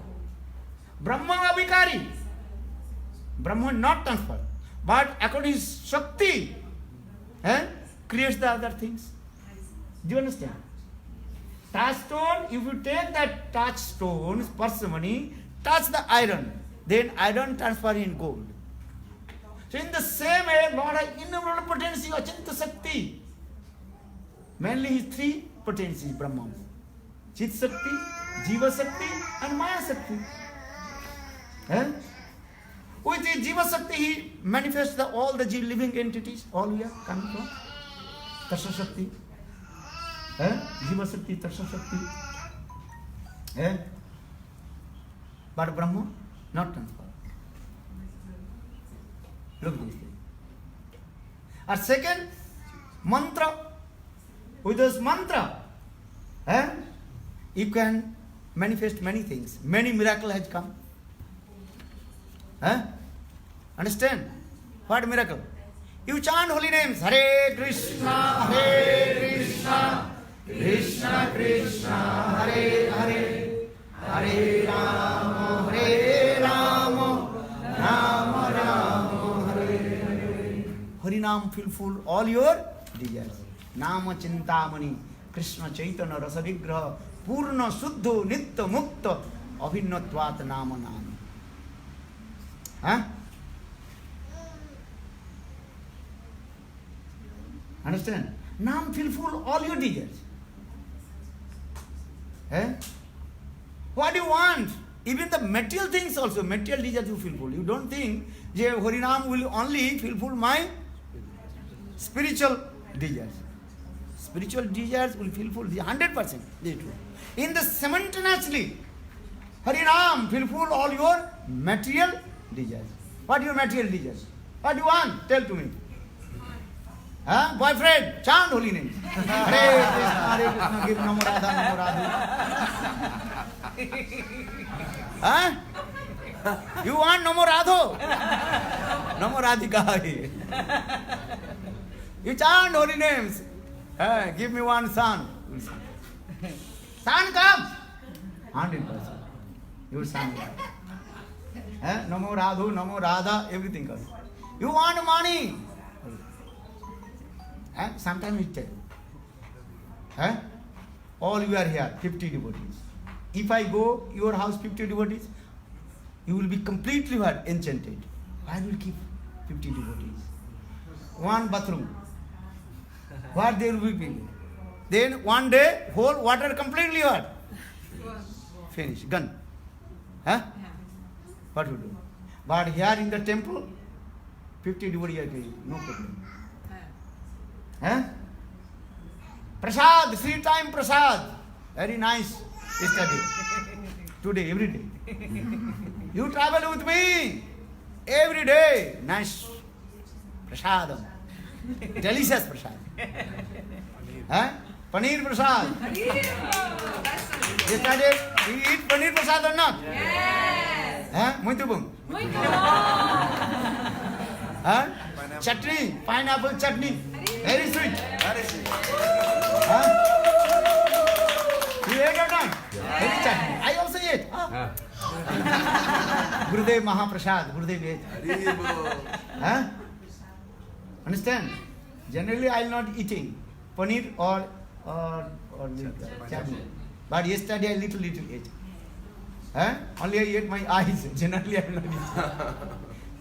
Brahma abhikari. Brahma not transfer. But according to Shakti, creates the other things. Do you understand? Touchstone, if you take that touchstone, parsimony, touch the iron, then iron transfer in gold. So in the same way, Lord has innumerable potency, Achinta Sakti. Mainly his three potencies, Brahman. Chit Sakti, Jiva Sakti and Maya Sakti. With the Jiva Sakti, he manifests all the living entities, all we are coming from. Tasha Shakti. Jiva Shakti, Tasha Shakti. But Brahma, not transferred. Look this thing. And second, mantra. With this mantra, you can manifest many things. Many miracles has come. Understand? What miracle? You chant holy names. Hare Krishna, Krishna Krishna, Hare Hare, Hare Rama, Rama Rama, Hare Hare. Harinam fulfill all your desires. Nama Chintamani, Krishna Chaitanya Rasa Vigraha, Purna Suddho Nitya Mukta, Abhinnatvat Nama Nama. Understand? Nam fulfill all your desires. What do you want? Even the material things also, material desires you fulfill. You don't think Harinam will only fulfill my spiritual desires. Spiritual desires will fulfill 100%. In the simultaneously, Harinam fulfill all your material desires. What are your material desires? What do you want? Tell to me. Boyfriend, chant holy names. Hare Krishna, give Namo Radha, Namo Radha. You want Namo Radho? Namo Radhika. You chant holy names. Give me one son. Son comes. 100%. Your son. Namo Radho, Namo Radha, everything comes. You want money. Sometimes it takes. all you are here, 50 devotees. If I go your house, 50 devotees, you will be completely what? Enchanted. I will keep 50 devotees. One bathroom. What there will be? Then one day, whole water completely what? Finish. Gone. Huh? What you do? But here in the temple, 50 devotees are going. No problem. Huh? Prasad, 3 time prasad. Very nice. Yesterday. Today, every day. You travel with me. Every day. Nice. Prasadam. Delicious prasad. Huh? Paneer prasad. Yesterday, you eat paneer prasad or not? Yes. Huh? Muito bom. Muito bom. Huh? Chutney, pineapple chutney. Very sweet. Very sweet. Huh? You ate or not? Very chutney. I also ate. Gurudev Mahaprasad. Gurudev ate. Huh? Understand? Generally, I will not eating paneer or chutney. But yesterday, I little ate. Huh? Only I ate my eyes. Generally, I am not eating.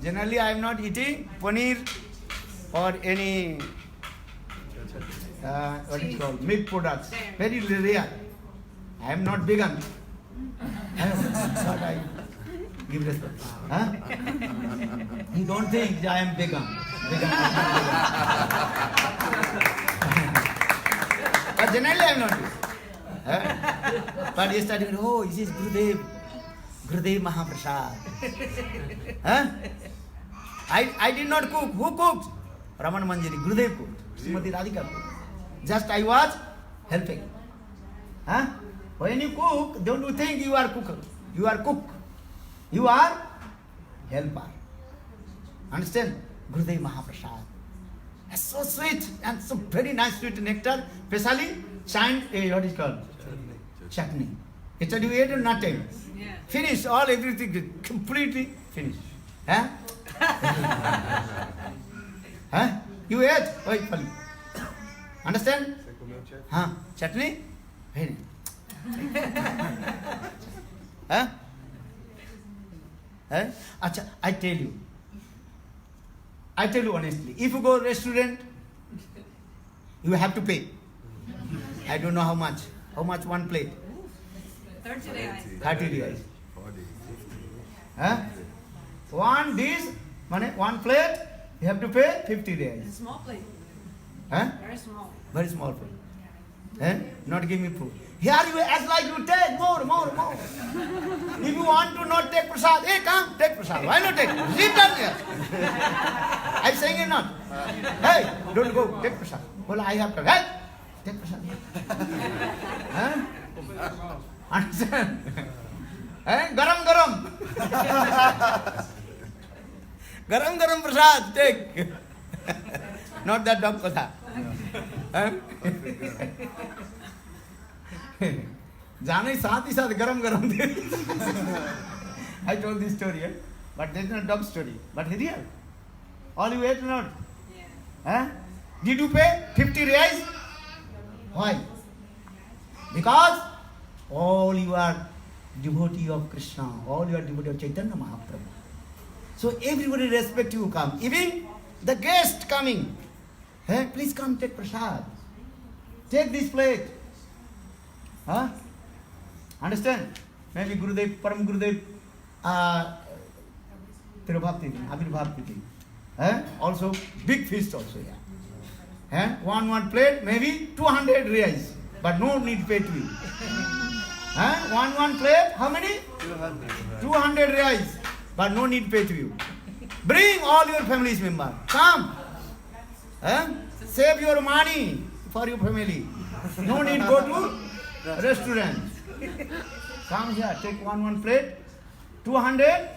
Generally, I am not eating paneer or any what is called milk products. Very rare. I am not vegan. But I give respect. Huh? You don't think I am vegan. But generally, I am not. But yesterday, oh, this is Gurudev Mahaprasad. Huh? I did not cook. Who cooked? Raman Manjari. Gurudev cooked. Srimati Radhika cooked. Just I was helping. Huh? When you cook, don't you think you are cook? You are cook. You are helper. Understand? Gurudev Mahaprasad. That's so sweet and so very nice sweet nectar. Especially what is called? Chutney. It's a you ate or not time? Yeah. Finish all everything completely finished. Huh? Huh? You ate? Wait, Pali. Understand? Huh? Chutney? Very. Huh? Huh? Acha, I tell you honestly, if you go to restaurant, you have to pay. I don't know how much. How much one plate? 30 reais. 30 reais. Huh? One dish, one plate, you have to pay 50 It's a reais. small plate. Huh? Very small. Very small plate. Huh? Not give me food. Here you act like you take more. If you want to not take prasad, hey, come, take prasad. Why not take? Leave that there. I'm saying it not. Hey, don't go, take prasad. Well, I have to. Hey, take prasad. Huh? Understand? Hey, garam. Garam prasad, take. Not that dog kotha. Huh? जाने साथ ही साथ गरम दे. I told this story, but that's not dog story, but real. All you ate or not? Yeah. Huh? Did you pay 50 reais? Why? Because all you are devotee of Krishna, all you are devotee of Chaitanya Mahaprabhu. So everybody respect you come. Even the guest coming, hey, please come take prasad. Take this plate. Huh? Understand? Maybe Gurudev, Param Gurudev, Abhirbhav Titi. Also, big feast also, yeah. One plate, maybe 200 reais, but no need pay to you. One plate, how many? 200 reais, but no need pay to you. Bring all your family's members. Come. Save your money for your family. No need go to restaurant. Come here, take one plate, 200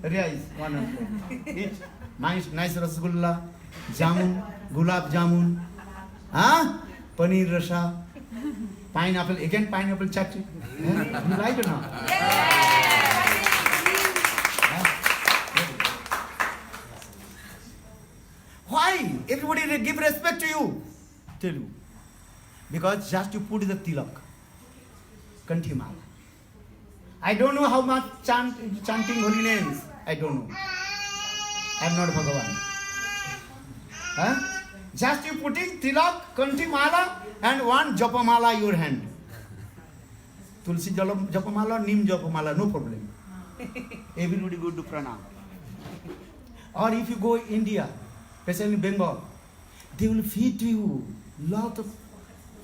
reais, one plate. Eat nice rasgulla, jamun, gulab jamun, paneer rasa, pineapple chutney. You like it or not? Why? Everybody give respect to you. Tell you. Because just you put the tilak. Kanthimala. I don't know how much chanting holy names. I don't know. I am not Bhagavan. Huh? Just you putting tilak, Kanthimala and one japamala your hand. Tulsi japamala, Neem japamala, no problem. Everybody go to pranam. Or if you go India, especially Bengal, they will feed you lot of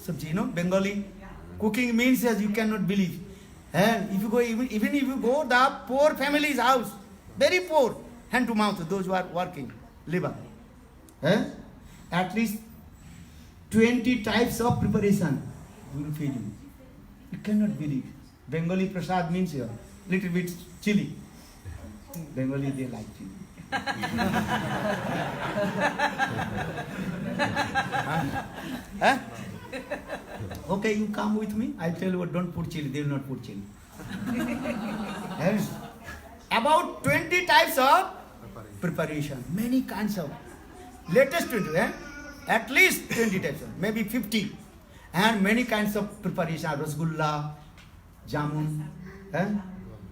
sabji. You know, Bengali cooking means as you cannot believe. And if you go, even if you go the poor family's house, very poor, hand to mouth, those who are working, labor. At least 20 types of preparation will feed you. You cannot believe. Bengali prasad means here, little bit chili. Bengali, they like chili. Huh? Okay, you come with me. I tell you, don't put chili. They will not put chili. About 20 types of preparation. Many kinds of. Latest 20, at least 20 types of, maybe 50. And many kinds of preparation. Rasgulla, jamun.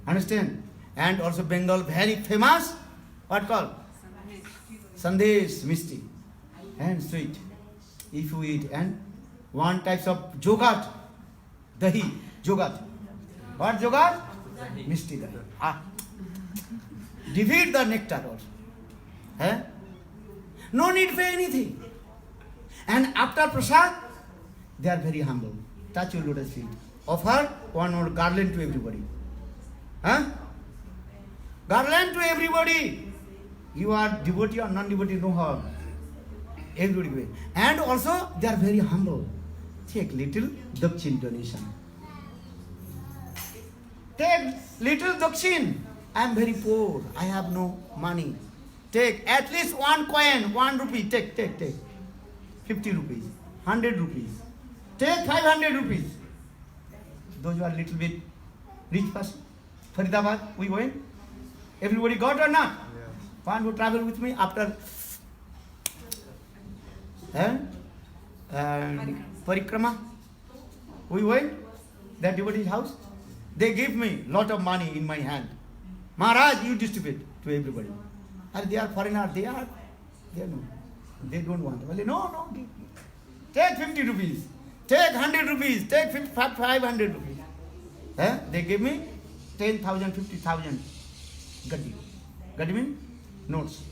Understand? And also Bengal, very famous. What called? Sandesh, misti. And sweet. If you eat. And one types of jogat. Dahi, jogat. What jogat? Misti dahi. Defeat the nectar also. No need for anything. And after prasad, they are very humble. Touch your lotus feet. Offer one more garland to everybody. Garland to everybody. You are devotee or non-devotee, no harm. Everybody will. And also, they are very humble. Take little dakshin donation. Take little dakshin. I am very poor. I have no money. Take at least one coin, 1 rupee. Take. 50 rupees, 100 rupees. Take 500 rupees. Those who are little bit rich person. Faridabad, we went. Everybody got or not? Yeah. One who travel with me after and parikrama. We went that devotee's house. They give me lot of money in my hand. Maharaj, you distribute to everybody. And they are foreigners. They are no. They don't want. Well, no. Take 50 rupees. Take 100 rupees. Take 500 rupees. They give me 10,000, 50,000. Gaddi. Gaddi means notes.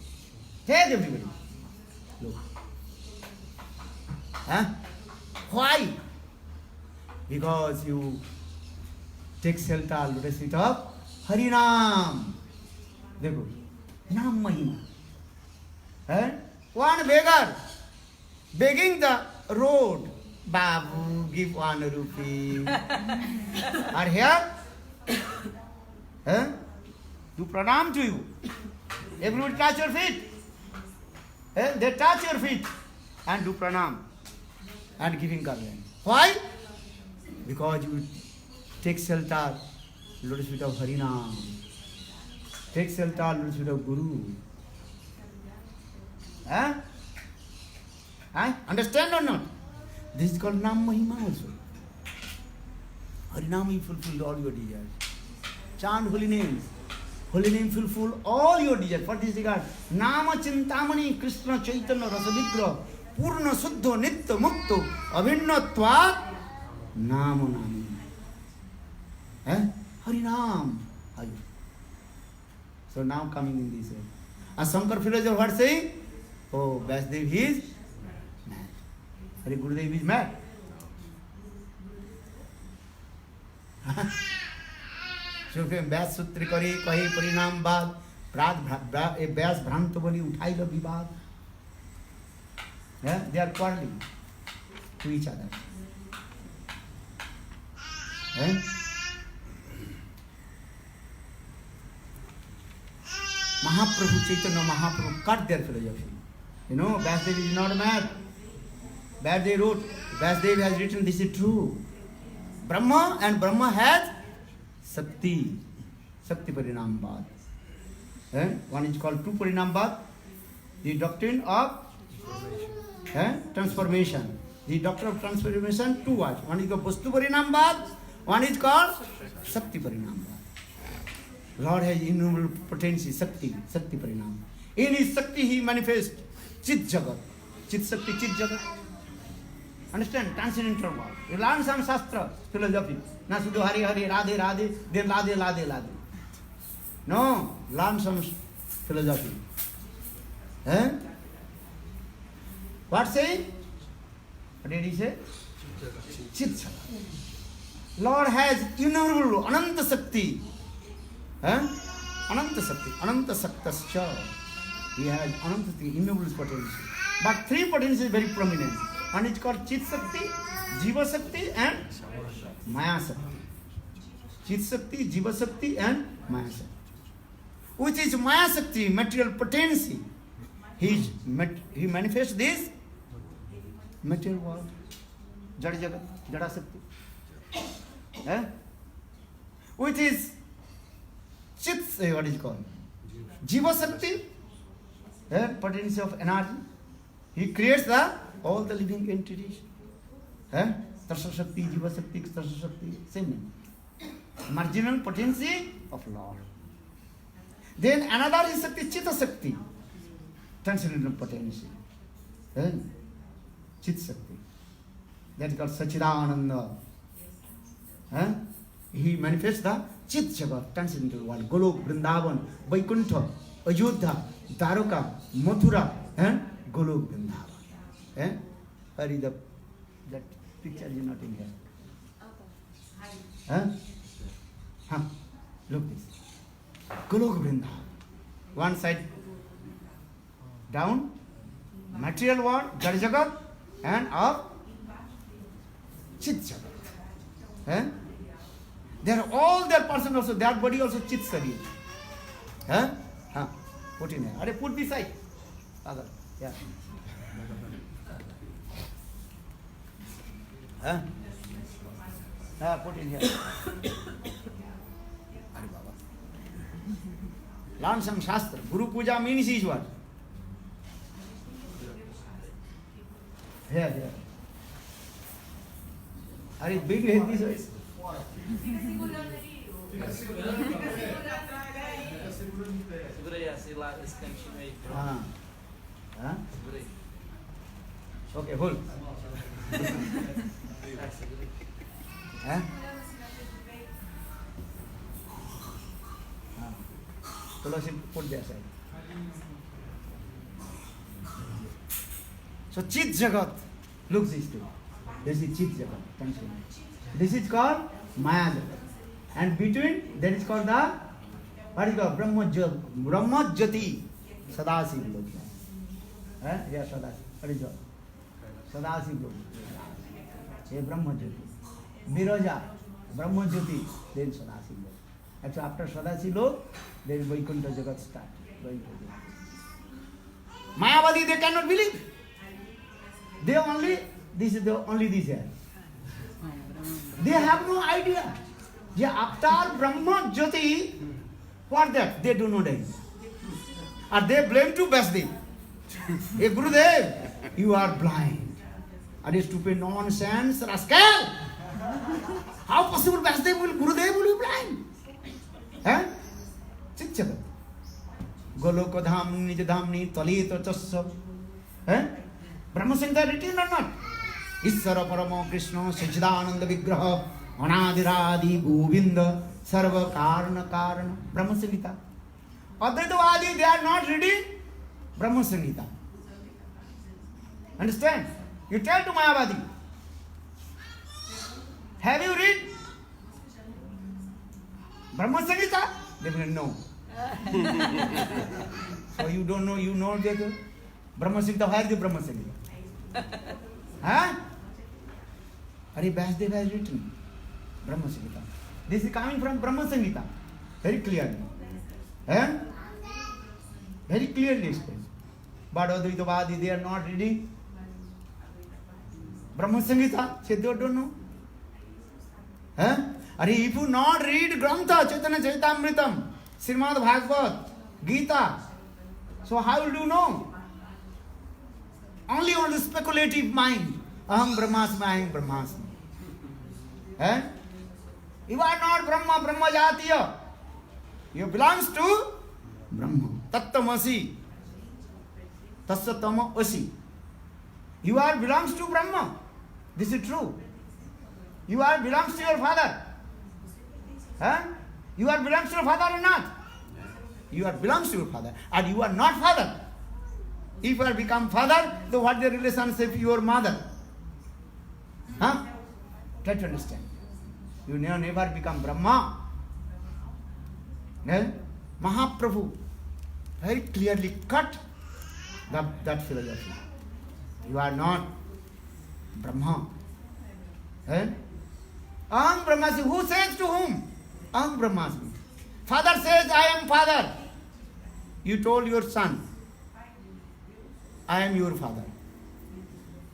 Take everybody. Look. Why? Because you take shelter, lotus feet of Harinam. Dekho. Nam Mahima. One beggar begging the road. Babu, give 1 rupee. Are here? Do pranam to you. Everybody touch your feet. They touch your feet and do pranam and giving garland. Why? Because you take shelter, lotus feet of Harinam. Take shelter, lotus feet of Guru. Understand or not? This is called Nam Mahima also. Harinam will fulfill all your desires. Chant holy names. Holy name fulfill all your desires. For this regard, Nama Chintamani Krishna Chaitanya Rasavigra Purna Suddha Nitya Mukta Abhinnatvat Nama Nami. Harinam. So now coming in this way. And Shankar philosopher what saying? Oh, Vyasdev he is mad. Hari Gurudev is mad. So Vyas Sutri Kari Kahi Parinam Bad Vyas Bhranto Bali Uthai the Vibad. They are quarreling to each other. Mahaprabhu Chaitanya Mahaprabhu cut their philosophy. You know, Vyasdev is not mad. Vyasdev wrote, Vyasdev has written, this is true. Brahma and Brahma has Sakti Parinam Bad. One is called True Parinam Bad, the doctrine of transformation. The doctrine of transformation, two words. One is the Vastu Parinam Bad, One is called Shakti Parinam. Lord has innumerable potency, Shakti Parinam. In his Shakti he manifests Chit Jagat. Chit Shakti, Chit Jagat. Understand? Transcendental world. You learn some Shastra, philosophy. Na Sudhu Hari Hari, Radhe Radhe, then Ladhe Ladhe Ladhe. No, learn some philosophy. Eh? What saying? What did he say? Chit Jagat. Lord has innumerable Ananta Shakti. Ananta Shakti, Ananta Shaktascha. He has Ananta Shakti, innumerable potency. But three potencies is very prominent. One is called Chit Shakti, Jiva Shakti and Maya Shakti. Chit Shakti, Jiva Shakti and Maya Shakti. Which is Maya Shakti, material potency. He manifests this material world. Jada Jagat, Jada Shakti. Which is Chit, what is it called? Jiva Shakti, potency of energy. He creates all the living entities. Tasya Shakti, Jiva Shakti, Tasya Shakti, same name. Marginal potency of Lord. Then another is Shakti, Chitta Shakti, transcendental potency. Chit Shakti. That is called Sachidananda. He manifests the Chit Jagat, transcendental world. Golok, Vrindavan, Vaikuntha, Ayodhya, Dwaraka, Mathura, and Golok Vrindavan. Where is that picture is not in here? Look this. Golok Vrindavan. One side down, material world, Jada Jagat, and up, Chit Jagat. They are all their person also, their body also Chit Sharir. Put in here. Put this side. Other. Yeah. Put in here. Learn some Shastra. Guru Puja means is what? Here. Are you big head this way? Segura aí, sei lá, esse cantinho aí. Segura aí. Okay, hold. Tulasi put there side. So Chit Jagat looks this way. This is Chit Jagat. This is called Maya Jagat. And between, that is called the, what is called? Brahma Jyoti. Sadasiv Lok. Yeah, Sadasiv. What is that? Sadasiv Lok. Yeah, Brahma Jyoti. Viraja, Brahma Jyoti, then Sadasiv Lok. Actually, after Sadasiv Lok, then Vaikuntha Jagat start. Mayavadi, they cannot believe. They only, this is the only this here. They have no idea. Yeah, after Brahma Jyoti, what that? They do not know. And they blame to Vyasdev. Hey Gurudev, you are blind. Are you stupid nonsense, rascal? How possible Vyasdev will, Gurudev will be blind? Chit Jagat. Goloka Dhamni, Nijadhamni, Talita Tasya. Brahma Samhita written or not? Isvara Paramo Krishna, Sachidananda Vigraha, Anadiradi, Govinda, Sarva Karna Karna, Brahma Samhita. Advaitavadi, they are not reading Brahma Samhita. Understand? You tell to Mayavadi, have you read Brahma Samhita? They will no. So you don't know, you know that Brahma Samhita, where is the Brahma Samhita? Hari Vyasdev has written Brahma Samhita. This is coming from Brahma Samhita. Very clearly. Very clearly explained. But Advaitavadi, they are not reading Brahma Samhita. They don't know. If you not read Grantha, Chaitanya Charitamritam, Srimad Bhagavad, Gita, so how will you know? Only on the speculative mind. Aham Brahmasmi, Aham Brahmasmi. You are not Brahma, Brahma Jatiya. You belongs to Brahma. Tattamasi. Tassatama asi. You are belongs to Brahma. This is true. You are belongs to your father. Huh? You are belongs to your father or not? You are belongs to your father. And you are not father. If you are become father, then what the relationship with your mother? Huh? Try to understand. You never become Brahma. Then Mahaprabhu very clearly cut that philosophy. You are not Brahma. Eh? Aham Brahmasmi. Who says to whom? Aham Brahmasmi. Father says, I am father. You told your son, I am your father.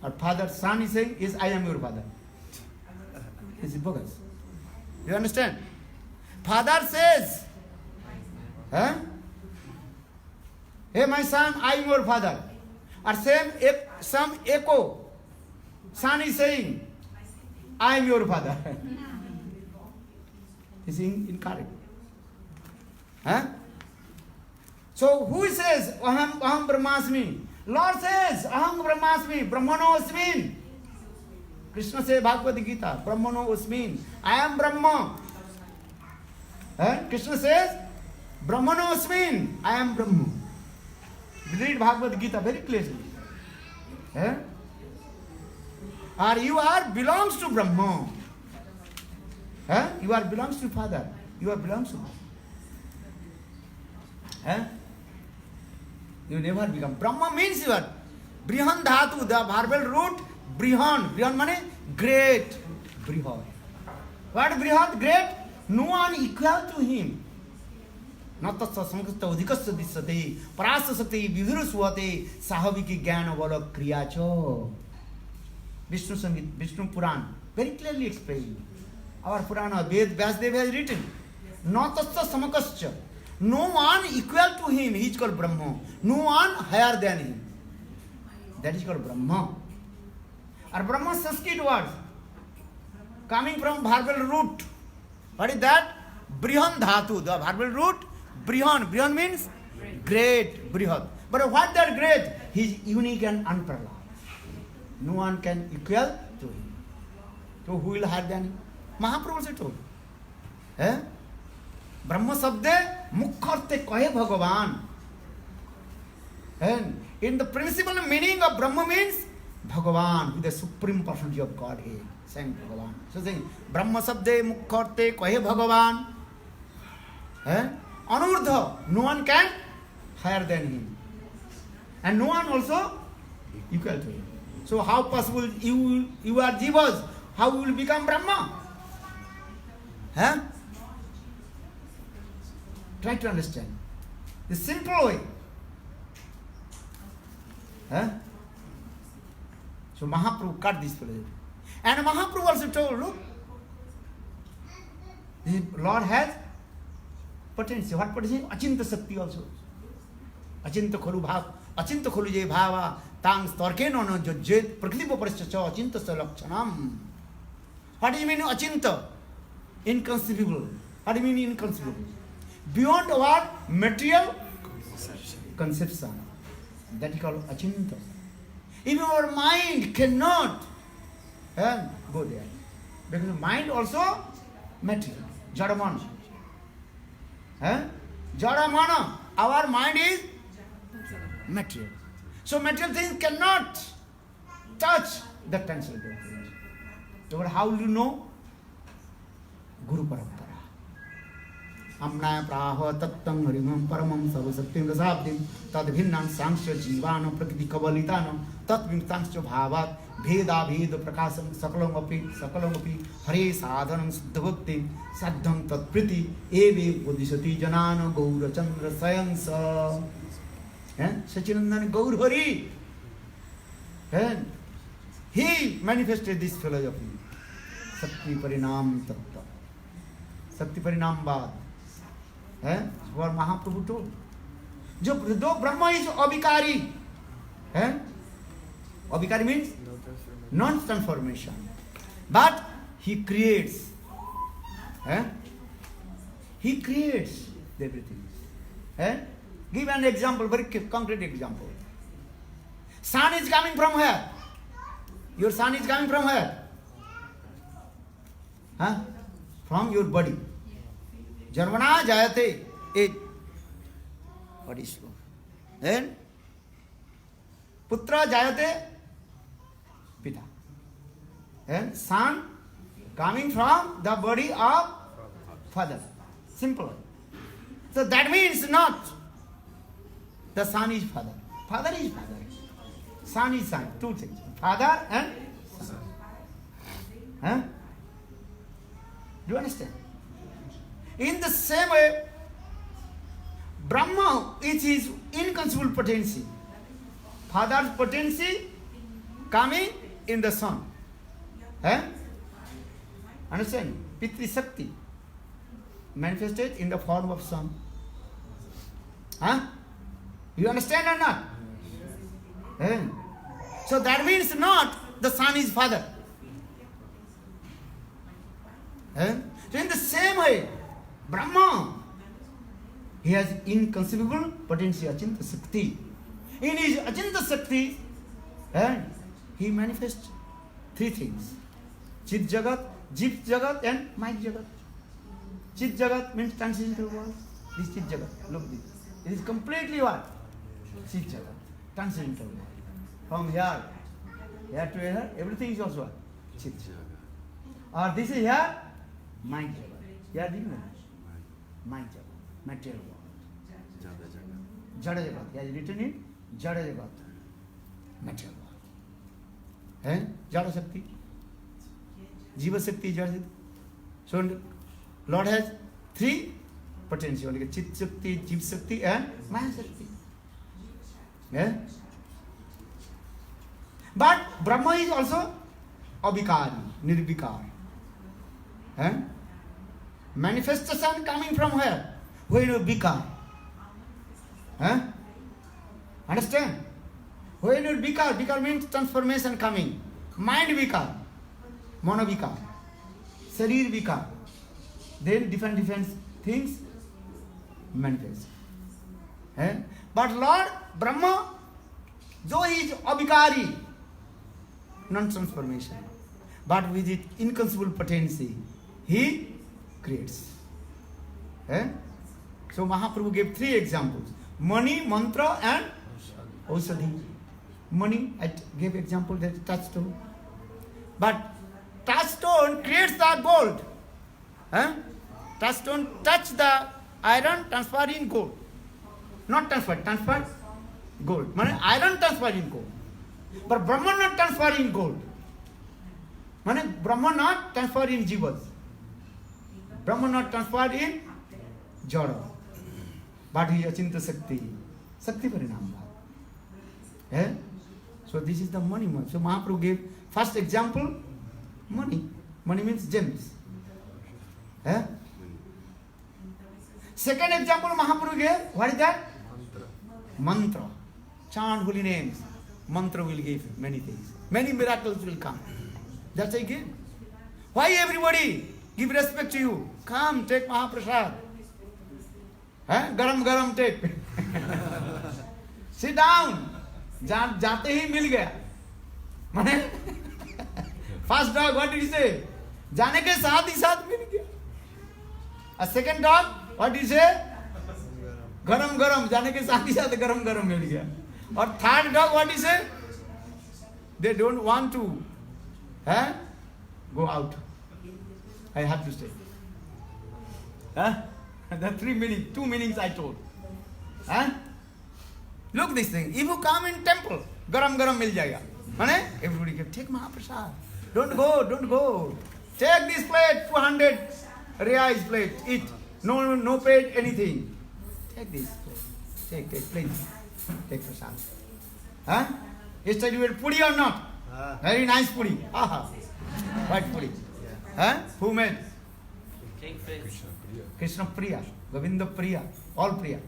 Or father, son is saying, yes, I am your father. This is bogus. You understand? Father says, huh? Hey my son, I am your father. Or some echo. Son is saying, I am your father. This is incorrect. Huh? So who says, Aham Brahmasmi? Lord says, Aham Brahmasmi, Brahmano Asmin. Krishna says, Bhagavad Gita, Brahmano Asmin. I am Brahma. Krishna says, Brahmano Asmin. I am Brahma. Read Bhagavad Gita very clearly. Or you are belongs to Brahma. You are belongs to Father. You are belongs to Father. You never become. Brahma means you are. Brihan Dhatu, the verbal root, Brihan. Brihan means great. Brihad. What Brihad? Great? No one equal to him. Natasya samkasta udhikasya disate, parasasate vidhurusvate, sahaviki jnana vala kriyacho. Vishnu Samhita, Vishnu Puran, very clearly explained. Our Purana, Vyasdeva has written, Natasya samakasya. No one equal to him, he is called Brahma. No one higher than him. That is called Brahma. Or Brahma Sanskrit word, coming from verbal root. What is that? Brihan Dhatu, the verbal root, Brihan. Brihan means great, Brihad. But what that great? He is unique and unparalleled. No one can equal to him. So who will higher than him? Mahaprabhu also told. Brahma Sabde Mukharte Kahe Bhagavan. And in the principal meaning of Brahma means Bhagavan, with the supreme personality of Godhead. Saying Bhagavan. So saying Brahma Sabde Mukharte Kahe Bhagavan. Anurdha, no one can higher than him. And no one also equal to him. So how possible you are jivas? How you will become Brahma? Try to understand. The simple way. So Mahaprabhu cut this philosophy. And Mahaprabhu also told, look, the Lord has potency. What potency? Achinta Sakti also. Achinta Kholu Bhav. Achinta Kholu Je Bhava. Tang Storke no no Jojjet Praklipa Parascha Achinta Salakchanam. What do you mean Achinta? Inconceivable. What do you mean inconceivable? Beyond what? Material conception. That is called Achinta. If your mind cannot go there. Because mind also material. Jadamana. Jadamana. Our mind is material. So material things cannot touch the transcendental things. So how will you know? Guru Parampara. Amnaya praha tattam harimam paramam sarvasattim rasabdim tad bhinnam sangsya jivana prakriti kavalitanam tat vimtangsya bhavat bheda bheda prakasam sakalam api hare sadhanam siddhavakti saddham tat priti eve bodhisati janana gaura chandra sayansa. Sachinandan Gaur Hari. He manifested this philosophy. Sakti Parinam Tattva. Sakti Parinam Bad. What Mahaprabhu told. Though Brahma is Abhikari. Abhikari means non-transformation. But he creates. Eh? He creates everything. Eh? Give an example, very concrete example. Sun is coming from where? Your sun is coming from where? Huh? From your body. Jarvana jayate. What is slow? Then Putra jayate Pita. And son coming from the body of father. Simple. So that means not the son is father. Father is father. Son is son. Two things. Father and son. Huh? Do you understand? In the same way, Brahma is his inconceivable potency. Father's potency coming in the son. Eh? Understand? Pitri Shakti manifested in the form of son. Huh? You understand or not? Eh? So that means not the son is father. Eh? So in the same way, Brahma, he has inconceivable potential, Achinta Shakti. In his Achinta Shakti, he manifests three things. Chit Jagat, Jip Jagat and Mike Jagat. Chit Jagat means transcendental world. This Chit Jagat, look this. It is completely what? Chit Jagat, transcendental world. From here to here, everything is also what? Chit Jagat. Or this is here, Mike Jagat. Here different. Mike Jagat, material world. Jada Jagat. He has written in Jada Jagat, material world. Jada Shakti. Jiva Shakti, Jada Shakti. So Lord has three potential, like Chit Shakti, Jiva Shakti and Maya Shakti. Yeah? But Brahma is also abhikari, nirvikari. Manifestation coming from where? Where you vikar. Understand? When you vikar, vikar means transformation coming. Mind vikar, mono vikar, sharir vikar. Then different things manifest. But Lord Brahma, though he is abhikari, non-transformation, but with its inconceivable potency, he creates. So Mahaprabhu gave three examples: money, mantra, and Ausadhi. Money, I gave example that touchstone. But touchstone creates the gold. Touchstone touch the iron, transfer in gold. Not transfer gold. Iron transfer in gold. But Brahman not transfer in gold. Brahman not transfer in jivas. Brahman not transfer in jada. But he is Achinta Shakti. Shakti Parinam. So this is the money. So Mahaprabhu gave first example, money. Money means gems. Second example Mahaprabhu gave, what is that? Mantra. Chant holy names. Mantra will give many things. Many miracles will come. That's I give. Why everybody give respect to you? Come, take Mahaprasad. Garam garam take. Sit down. जाते ही मिल गया. माने first dog, what did he say? जाने के साथ ही साथ मिल गया. A second dog, what did he say? गरम गरम, जाने के साथ ही साथ गरम गरम मिल गया. और third dog, what did he say? They don't want to go out. I have to stay. The two meanings I told. Look this thing. If you come in temple, garam garam mil jayega. Everybody give, take Mahaprasad. Don't go. Take this plate, 200 reais plate, eat. No paid anything. Take this plate. Take plate. Take prasad. Yesterday you had puri or not? Very nice puri. White puri. Who made? King Prince. Krishna Priya, Govinda Priya, all Priya.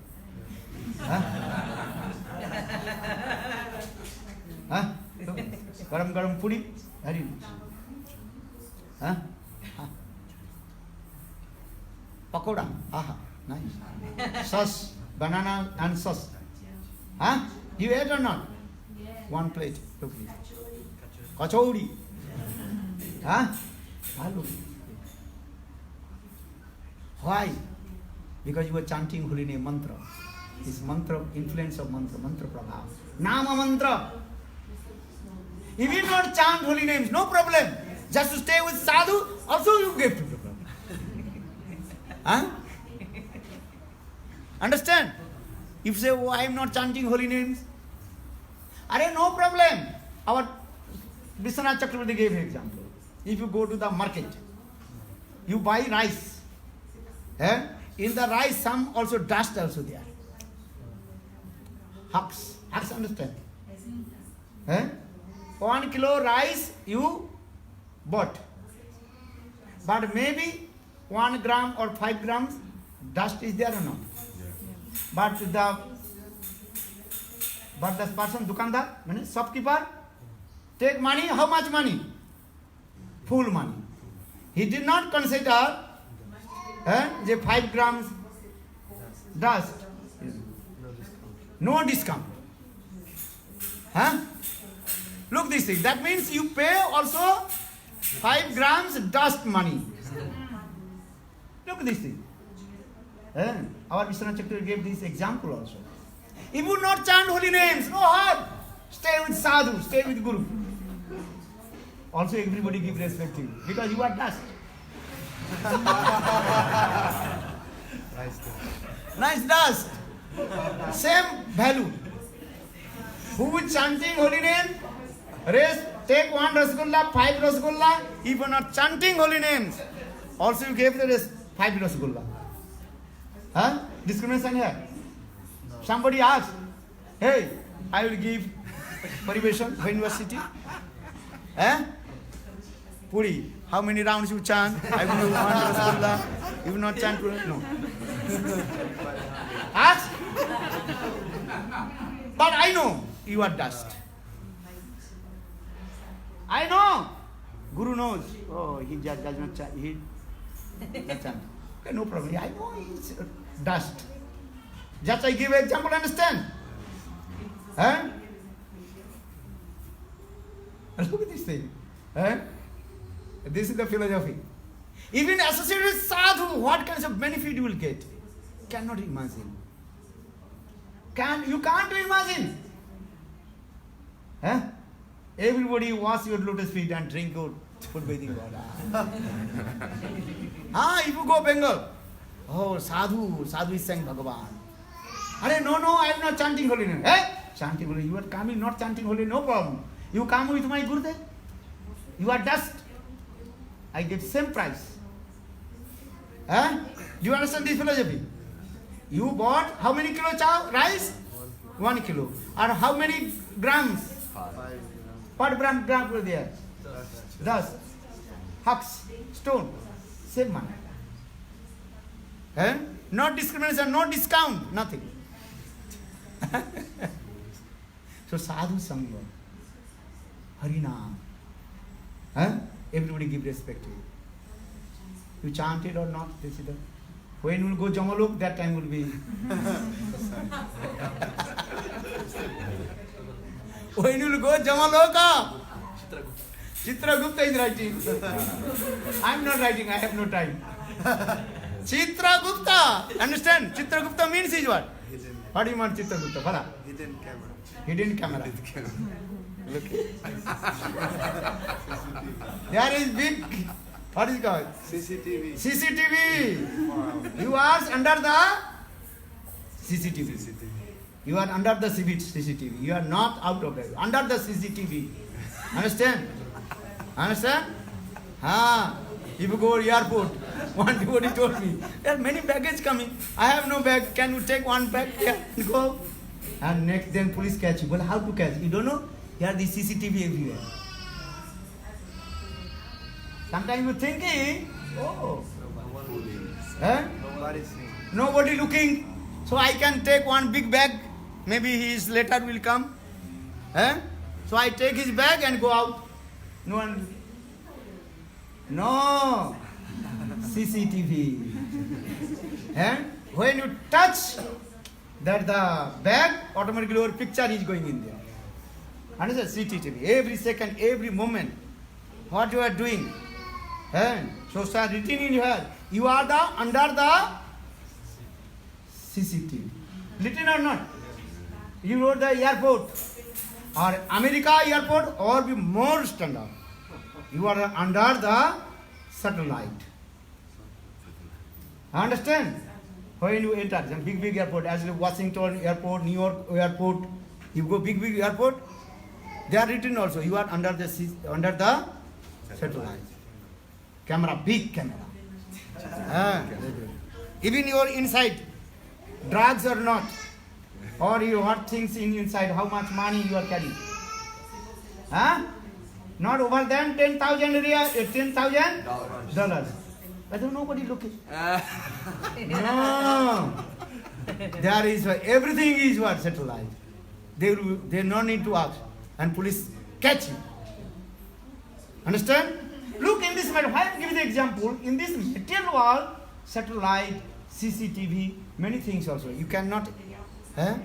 Garam puri, very nice. Pakoda. Aha, nice. Sauce, banana and sauce. Huh? You ate or not? One plate. Look here. Kachori. Huh? Hello. Why? Because you were chanting holy name mantra. This mantra, influence of mantra, mantra prabhav. Nama mantra. If you not chant holy names, no problem. Just to stay with sadhu, also you get to problem. Huh? Understand? If you say, oh, I am not chanting holy names. Are no problem. Our Vishwanath Chakravarti gave an example. If you go to the market, you buy rice. Eh? In the rice, some also dust also there. Hucks. Hucks understand? Eh? 1 kilo rice you bought. But maybe 1 gram or 5 grams dust is there or not? But the person, dukandar, shopkeeper, take money, how much money? Full money. He did not consider the 5 grams dust. No discount. Huh? Look this thing. That means you pay also 5 grams dust money. Look this thing. Our Vishwanath Chakravarti gave this example also. If you not chant holy names, no harm. Stay with sadhu, stay with guru. Also everybody give respect to you because you are dust. Nice dust. Same value. Who is chanting holy name? Rest, take 1 rasgulla, 5 rasgulla. If you are not chanting holy names, also you gave the rest 5 rasgulla. Huh? Discrimination here. Somebody asked, hey, I will give Pariveshan for university. Eh? Puri, how many rounds you chant? I will give 1 rasgulla. You will not chant? No. Ask. But I know you are dust. I know. Guru knows. Oh, he just does not chant. He does chant. Okay, no problem. I know it's dust. Just I give an example, understand? Huh? Look at this thing. Huh? This is the philosophy. Even associated with sadhu, what kinds of benefit you will get? Cannot imagine. You can't imagine. Huh? Everybody wash your lotus feet and drink your food bathing water. If you go Bengal, oh, sadhu is saying Bhagavan. No, I am not chanting holy name. Chanting holy, you are coming, not chanting holy, no problem. You come with my Gurudev, you are dust. I get same price. Do you understand this philosophy? You bought how many kilo rice? 1 kilo. Or how many grams? 5 What gram were there? Dust. Hucks. Stone. Same money. Not discrimination, no discount, nothing. So sadhu sangha. Harinam. Everybody give respect to you. You chant it or not, this is the. When you will go Jamalok, that time will be. When you will go Jamaloka, Chitragupta is writing. I am not writing, I have no time. Chitragupta, understand? Chitragupta means is what? Hidden. What do you want Chitragupta? Bala. Hidden camera. Hidden camera. Hidden camera. Look. There is big. What is it called? CCTV. CCTV. Wow. You are under the CCTV. CCTV. You are under the CCTV. You are not out of it. Under the CCTV. Understand? Understand? If you go to airport, one devotee told me, there are many baggage coming. I have no bag. Can you take one bag? Yeah, go. And next then police catch you. Well, how to catch? You don't know? Here the CCTV everywhere. Sometimes you thinking, oh, Nobody's seeing. nobody looking, so I can take one big bag. Maybe his letter will come. So I take his bag and go out. No one. No. CCTV. And when you touch that the bag, automatically your picture is going in there. Understand? CCTV. Every second, every moment, what you are doing. And so sir, written in here, you are the under the CCTV. Written or not? You wrote the airport or America airport or be more standard. You are under the satellite. Understand? When you enter some big airport, as Washington airport, New York airport, you go big airport, they are written also. You are under the satellite. Camera, big camera. Even you are inside, drugs or not, or you what things in inside, how much money you are carrying. Not over than $10,000. I don't know nobody looking. No. There is everything is what satellite. They no need to ask, and police catch you. Understand? Look in this matter. Why I give you the example? In this material world, satellite, CCTV, many things also. You cannot. Are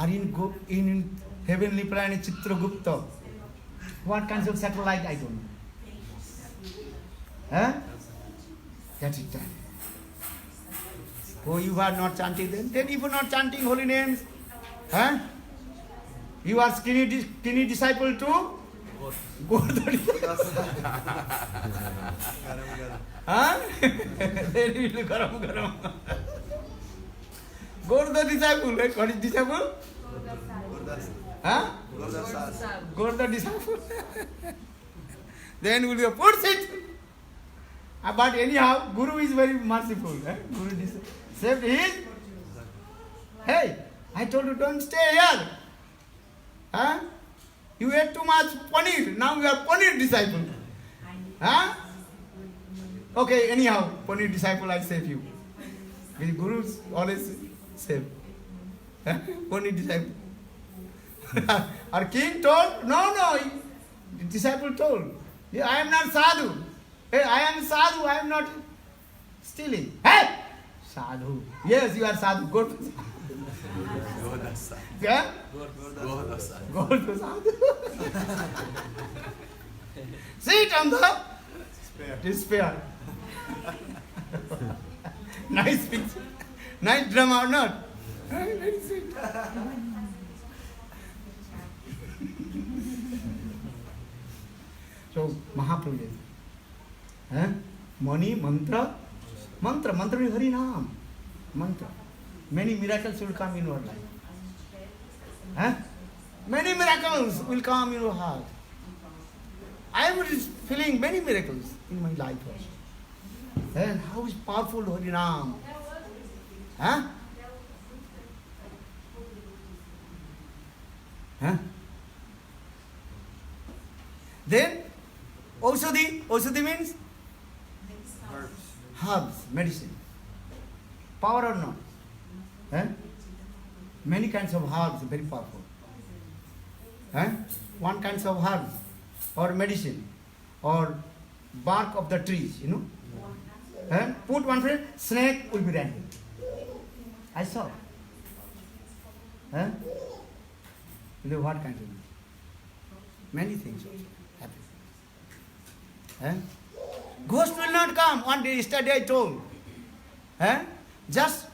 in heavenly planet Chitragupta. What kinds of satellite I don't know. That is done. Oh, you are not chanting then if you are not chanting holy names, you are skinny disciple to Gordha. Then you will garam. Gordha disciple, what is disciple? Gordha disciple. Then will you put it. But anyhow, Guru is very merciful. Guru saved his. Hey, I told you don't stay here. You ate too much paneer. Now you are paneer disciple. Okay, anyhow, paneer disciple, I save you. The Gurus always save. Paneer disciple. Our king told, no, the disciple told, I am not sadhu. Hey, I am sadhu, I am not stealing. Hey! Sadhu. Yes, you are sadhu. Go to sadhu. Yeah? Go to sadhu. Sit on the despair. Nice picture. Nice drama or not? Very sweet. So, Mahaprabhu. Money, mantra is Hari Naam. Mantra. Many miracles will come in your life. Many miracles will come in your heart. I am feeling many miracles in my life also. And how is powerful Hari Naam? Then, Aushadhi means? Herbs, medicine. Power or not? Many kinds of herbs, very powerful. One kinds of herbs or medicine or bark of the trees, you know. Put one friend, snake will be random. I saw. You know what kind of? Many things also happen. Ghost will not come. One day, yesterday I told. Just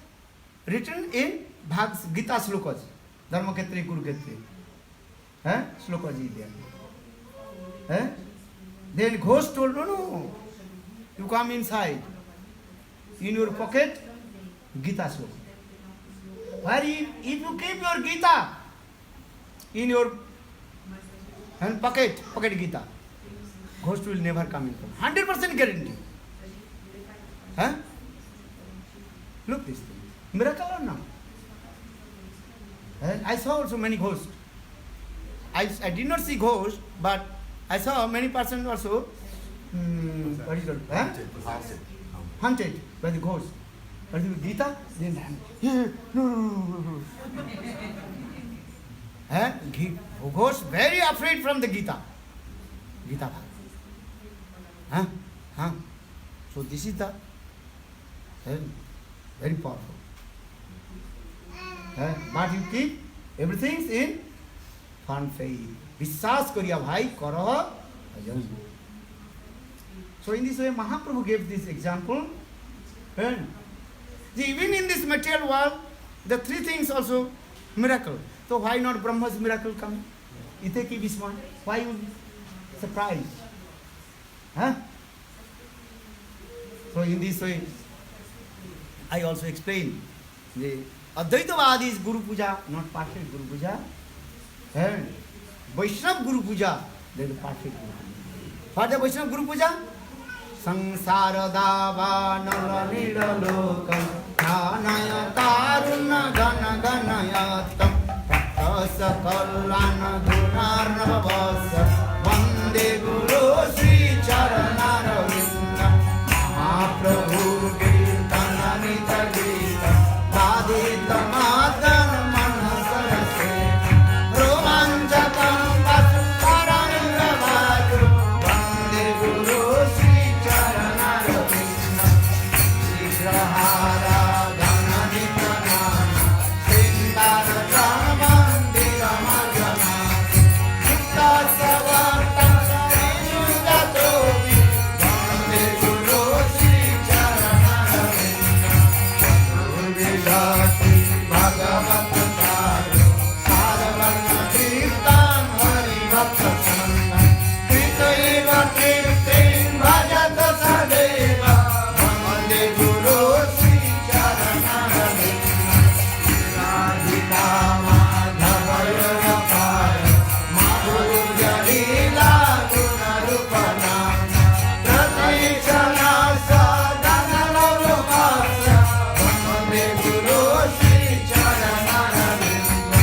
written in Gita slokas. Dharmaketri, Kuruketri. Slokas is there. Then ghost told, no. You come inside. In your pocket, Gita sloka. If you keep your Gita in your pocket Gita, ghost will never come in. 100% guarantee. Look this thing. Miracle or not? I saw also many ghosts. I did not see ghosts, but I saw many persons also what is it? Hunted by the ghost. But the Gita, then no. Ghost very afraid from the Gita. Gita. So this is the very powerful. But you keep everything in firm faith. Vishwas kariya bhai karaha bhajan. So in this way, Mahaprabhu gave this example. And even in this material world, the three things also miracle. So why not Brahma's miracle coming? Ite ki vismay. Why you surprised? Huh? So in this way, I also explain the Advaitavadi is Guru Puja, not perfect Guru Puja. And Vaishnava Guru Puja, they are the perfect Guru Puja. What is Vaishnava Guru Puja? Sangsara nala nidalokam dhanaya karuna gana ganayatam praktasa kalana gunarnavasa vande guru Sri Charanaravinda Mahaprabhu Kirtana Nita Gita Vadita Madana Manasarase Romanjakam Vasutaranila Vaju Vande Guru Sri Charanaravinda Shigrahara Gananita Nana Sindara Ramandira Madana Sutta Savarta Sarinda Tovi Vande Guru Sri Charanaravinda Gurvilasi Bhagavata Saro Saravarna Kirtan Hari Bhakta Sangha Kirtaiva Kirtin Bhajata Sadeva Vande Guru Sri Charanaravinda Radhika Madhavaya Rapaya Madhurya Leela Gunarupana Prataichana Sadhana Lauravasya Vande Guru Sri Charanaravinda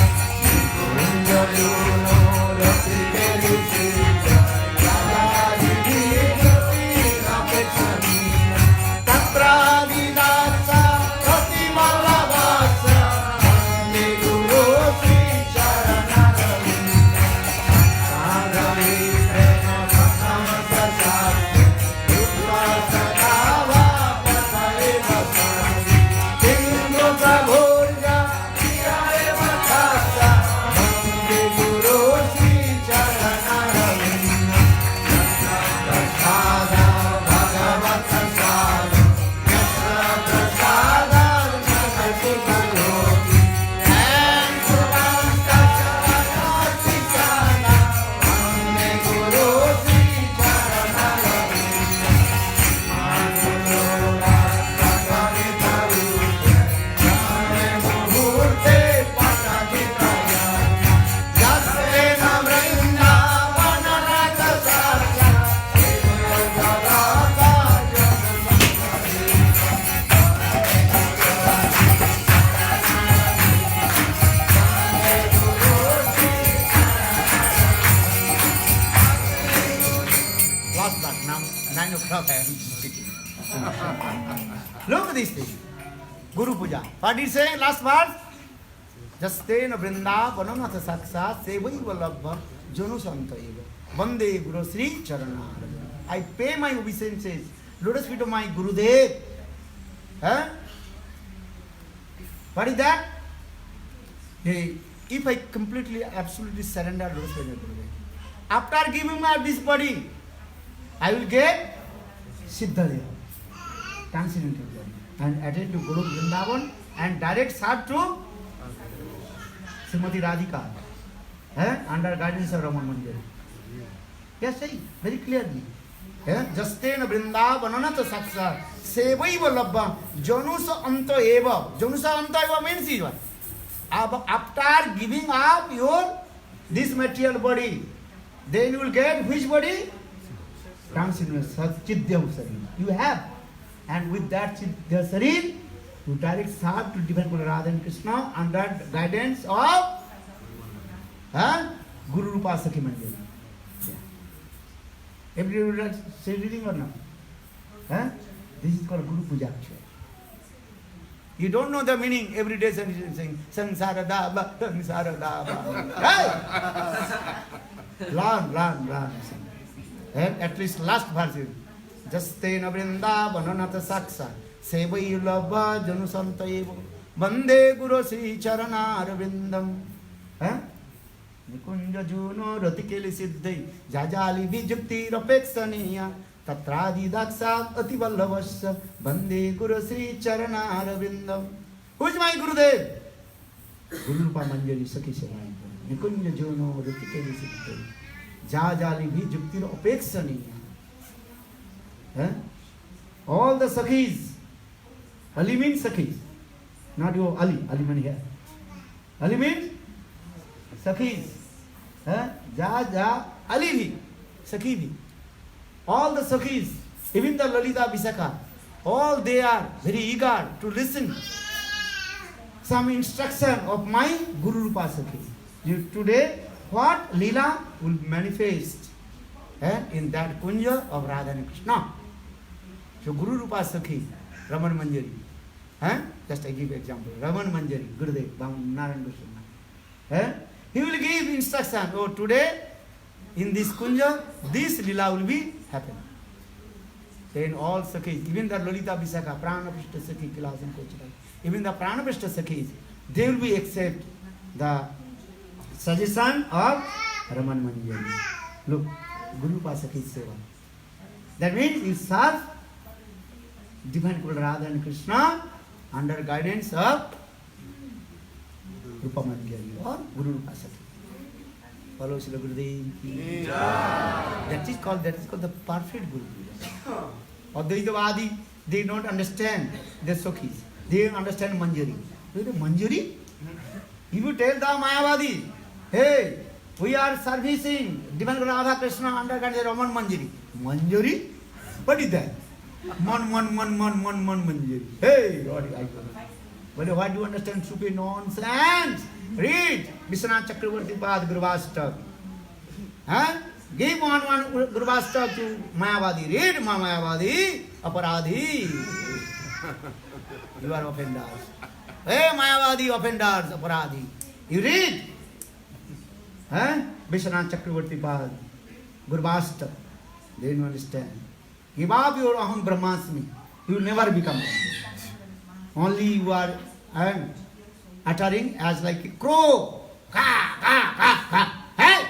Kunjaluno Rati Delusita Radhadi Dita Pechaniya Tatradidasa Rati Malavasa Vande Guru Sri Charanaravinda Sadhari Prema Bhaktamasa Sasya Rupla Sadhava Pasaiva Sasi Hindu Prabhurja Priyaeva Tasa Vande Guru Sri Charanaravinda Prasada Bhagavata Sada Yasra Prasada Nagati Bhagavati And Purvanta Charanati Sana Vande Guru Sri Charanaravinda Manulora Sagarita Rupa Jane Muhurte Patadita Yana Jasena Vrindavana Rata Satya Seva Jagata Last but now, 9 o'clock I am speaking. Look at this thing. Guru Puja. What did he say? Last verse? Justena Vrindavanam Atha Saksa Sevai Vallabha Janu Santa Eva Vande Guru Sri Charanaravinda. I pay my obeisances. Lotus feet of my Gurudev. Huh? What is that? If I completely, absolutely surrender Lotus feet of Gurudev, after giving my this body, I will get Siddha transcendental body and attend to Guru Vrindavan and direct serve to Srimati Radhika under guidance of Raman Mandir. Yes, say very clearly. Justena Vrindavananata Saksa Sevaiva Labba Janusa Anta Eva. Janusa Anta Eva means is what? After giving up your this material body, then you will get which body? Transcendental Chidyam Sarir. You have. And with that Chidyam Sarir, you direct serve to divine Guru Radha and Krishna under guidance of Guru Rupa Sakhi Mandir. Everybody say reading or not? This is called Guru Puja actually. You don't know the meaning, every day saying Sansara Daba, Sansara Daba. Right? Learn. At least last verse. जस्तेन वृंदावननथ साक्षा सेवैर्लभ जनु संतैव वंदे गुरु श्री चरणारविंदम। निकुंज Juno रतिकेलि सिद्धै जाजाली विजुक्तिरपेक्षणीया तत्रादि दाक्षात् अतिवल्लभस्य Vande Guru Shri चरणारविंदम। Who is my गुरुदेव? गुरु रूपा मंजरी सखी सेवाएं निकुंज Juno रतिकेलि सिद्धै जाजाली विजुक्तिरपेक्षणीया। All the sakhis, Ali means sakhis, not your Ali means here. Ali means sakhis. Ali bhi, sakhi bhi. All the sakhis, even the Lalita Visakha, all they are very eager to listen some instruction of my Guru Rupa Sakhi. Today, what Leela will manifest in that kunja of Radha and Krishna. So Guru Rupa Sakhi, Raman Manjari. Just I give example. Raman Manjari, Gurudev, Narayan Krishna. He will give instruction. Oh, today in this kunja, this lila will be happen. Then all Sakhis, even the Lalita Visakha, Pranapishta Sakhi, Kilas and Kochara, even the Pranapishta Sakhis, they will be accept the suggestion of Raman Manjari. Look, Guru Rupa Sakhi Seva. That means you serve Divine Lord Radha and Krishna under guidance of Rupa Manjari or Guru Rupa Sakhi. Follow Srila Gurudev. That is called the perfect Guru. Advaitavadi, they don't understand the Sakhis. They understand Manjari. Manjari? If you tell the Mayavadi, hey, we are servicing Divine Lord Radha Krishna under guidance of Raman Manjari. Manjari? What is that? Man Manjari. Hey, God, I don't know. But what do you understand? Stupid nonsense. Read Vishwanath Chakravarti Pad Gurvashtak. Give one Gurvashtak to Mayavadi. Read Mayavadi, Aparadhi. You are offenders. Hey, Mayavadi, offenders, Aparadhi. You read Vishwanath Chakravarti Pad Gurvashtak. Then you understand. Give up your Aham Brahmasmi. You will never become. Only you are uttering as like a crow. Ka, ka, ka, ka. Hey!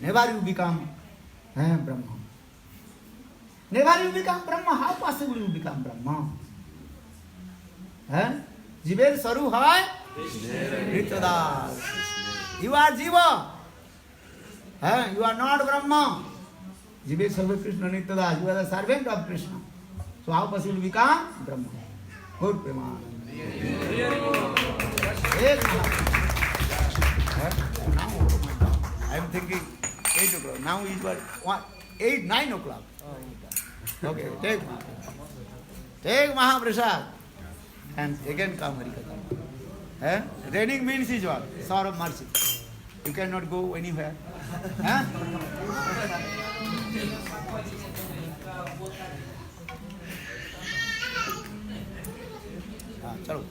Never you become Brahma. Never you become Brahma. How possible you become Brahma? Jiver Saru hai Nityadas. You are Jiva. You are not Brahma. Jive Sarva Krishna Nityadas. You are the servant of Krishna. So how possible you become Brahma? Good Premanand. Now, I am thinking 8 o'clock. Now it was what? 8, 9 o'clock. Okay, take Mahaprasad and again come Harikatha. Raining means is what? Sour of mercy. You cannot go anywhere. चलो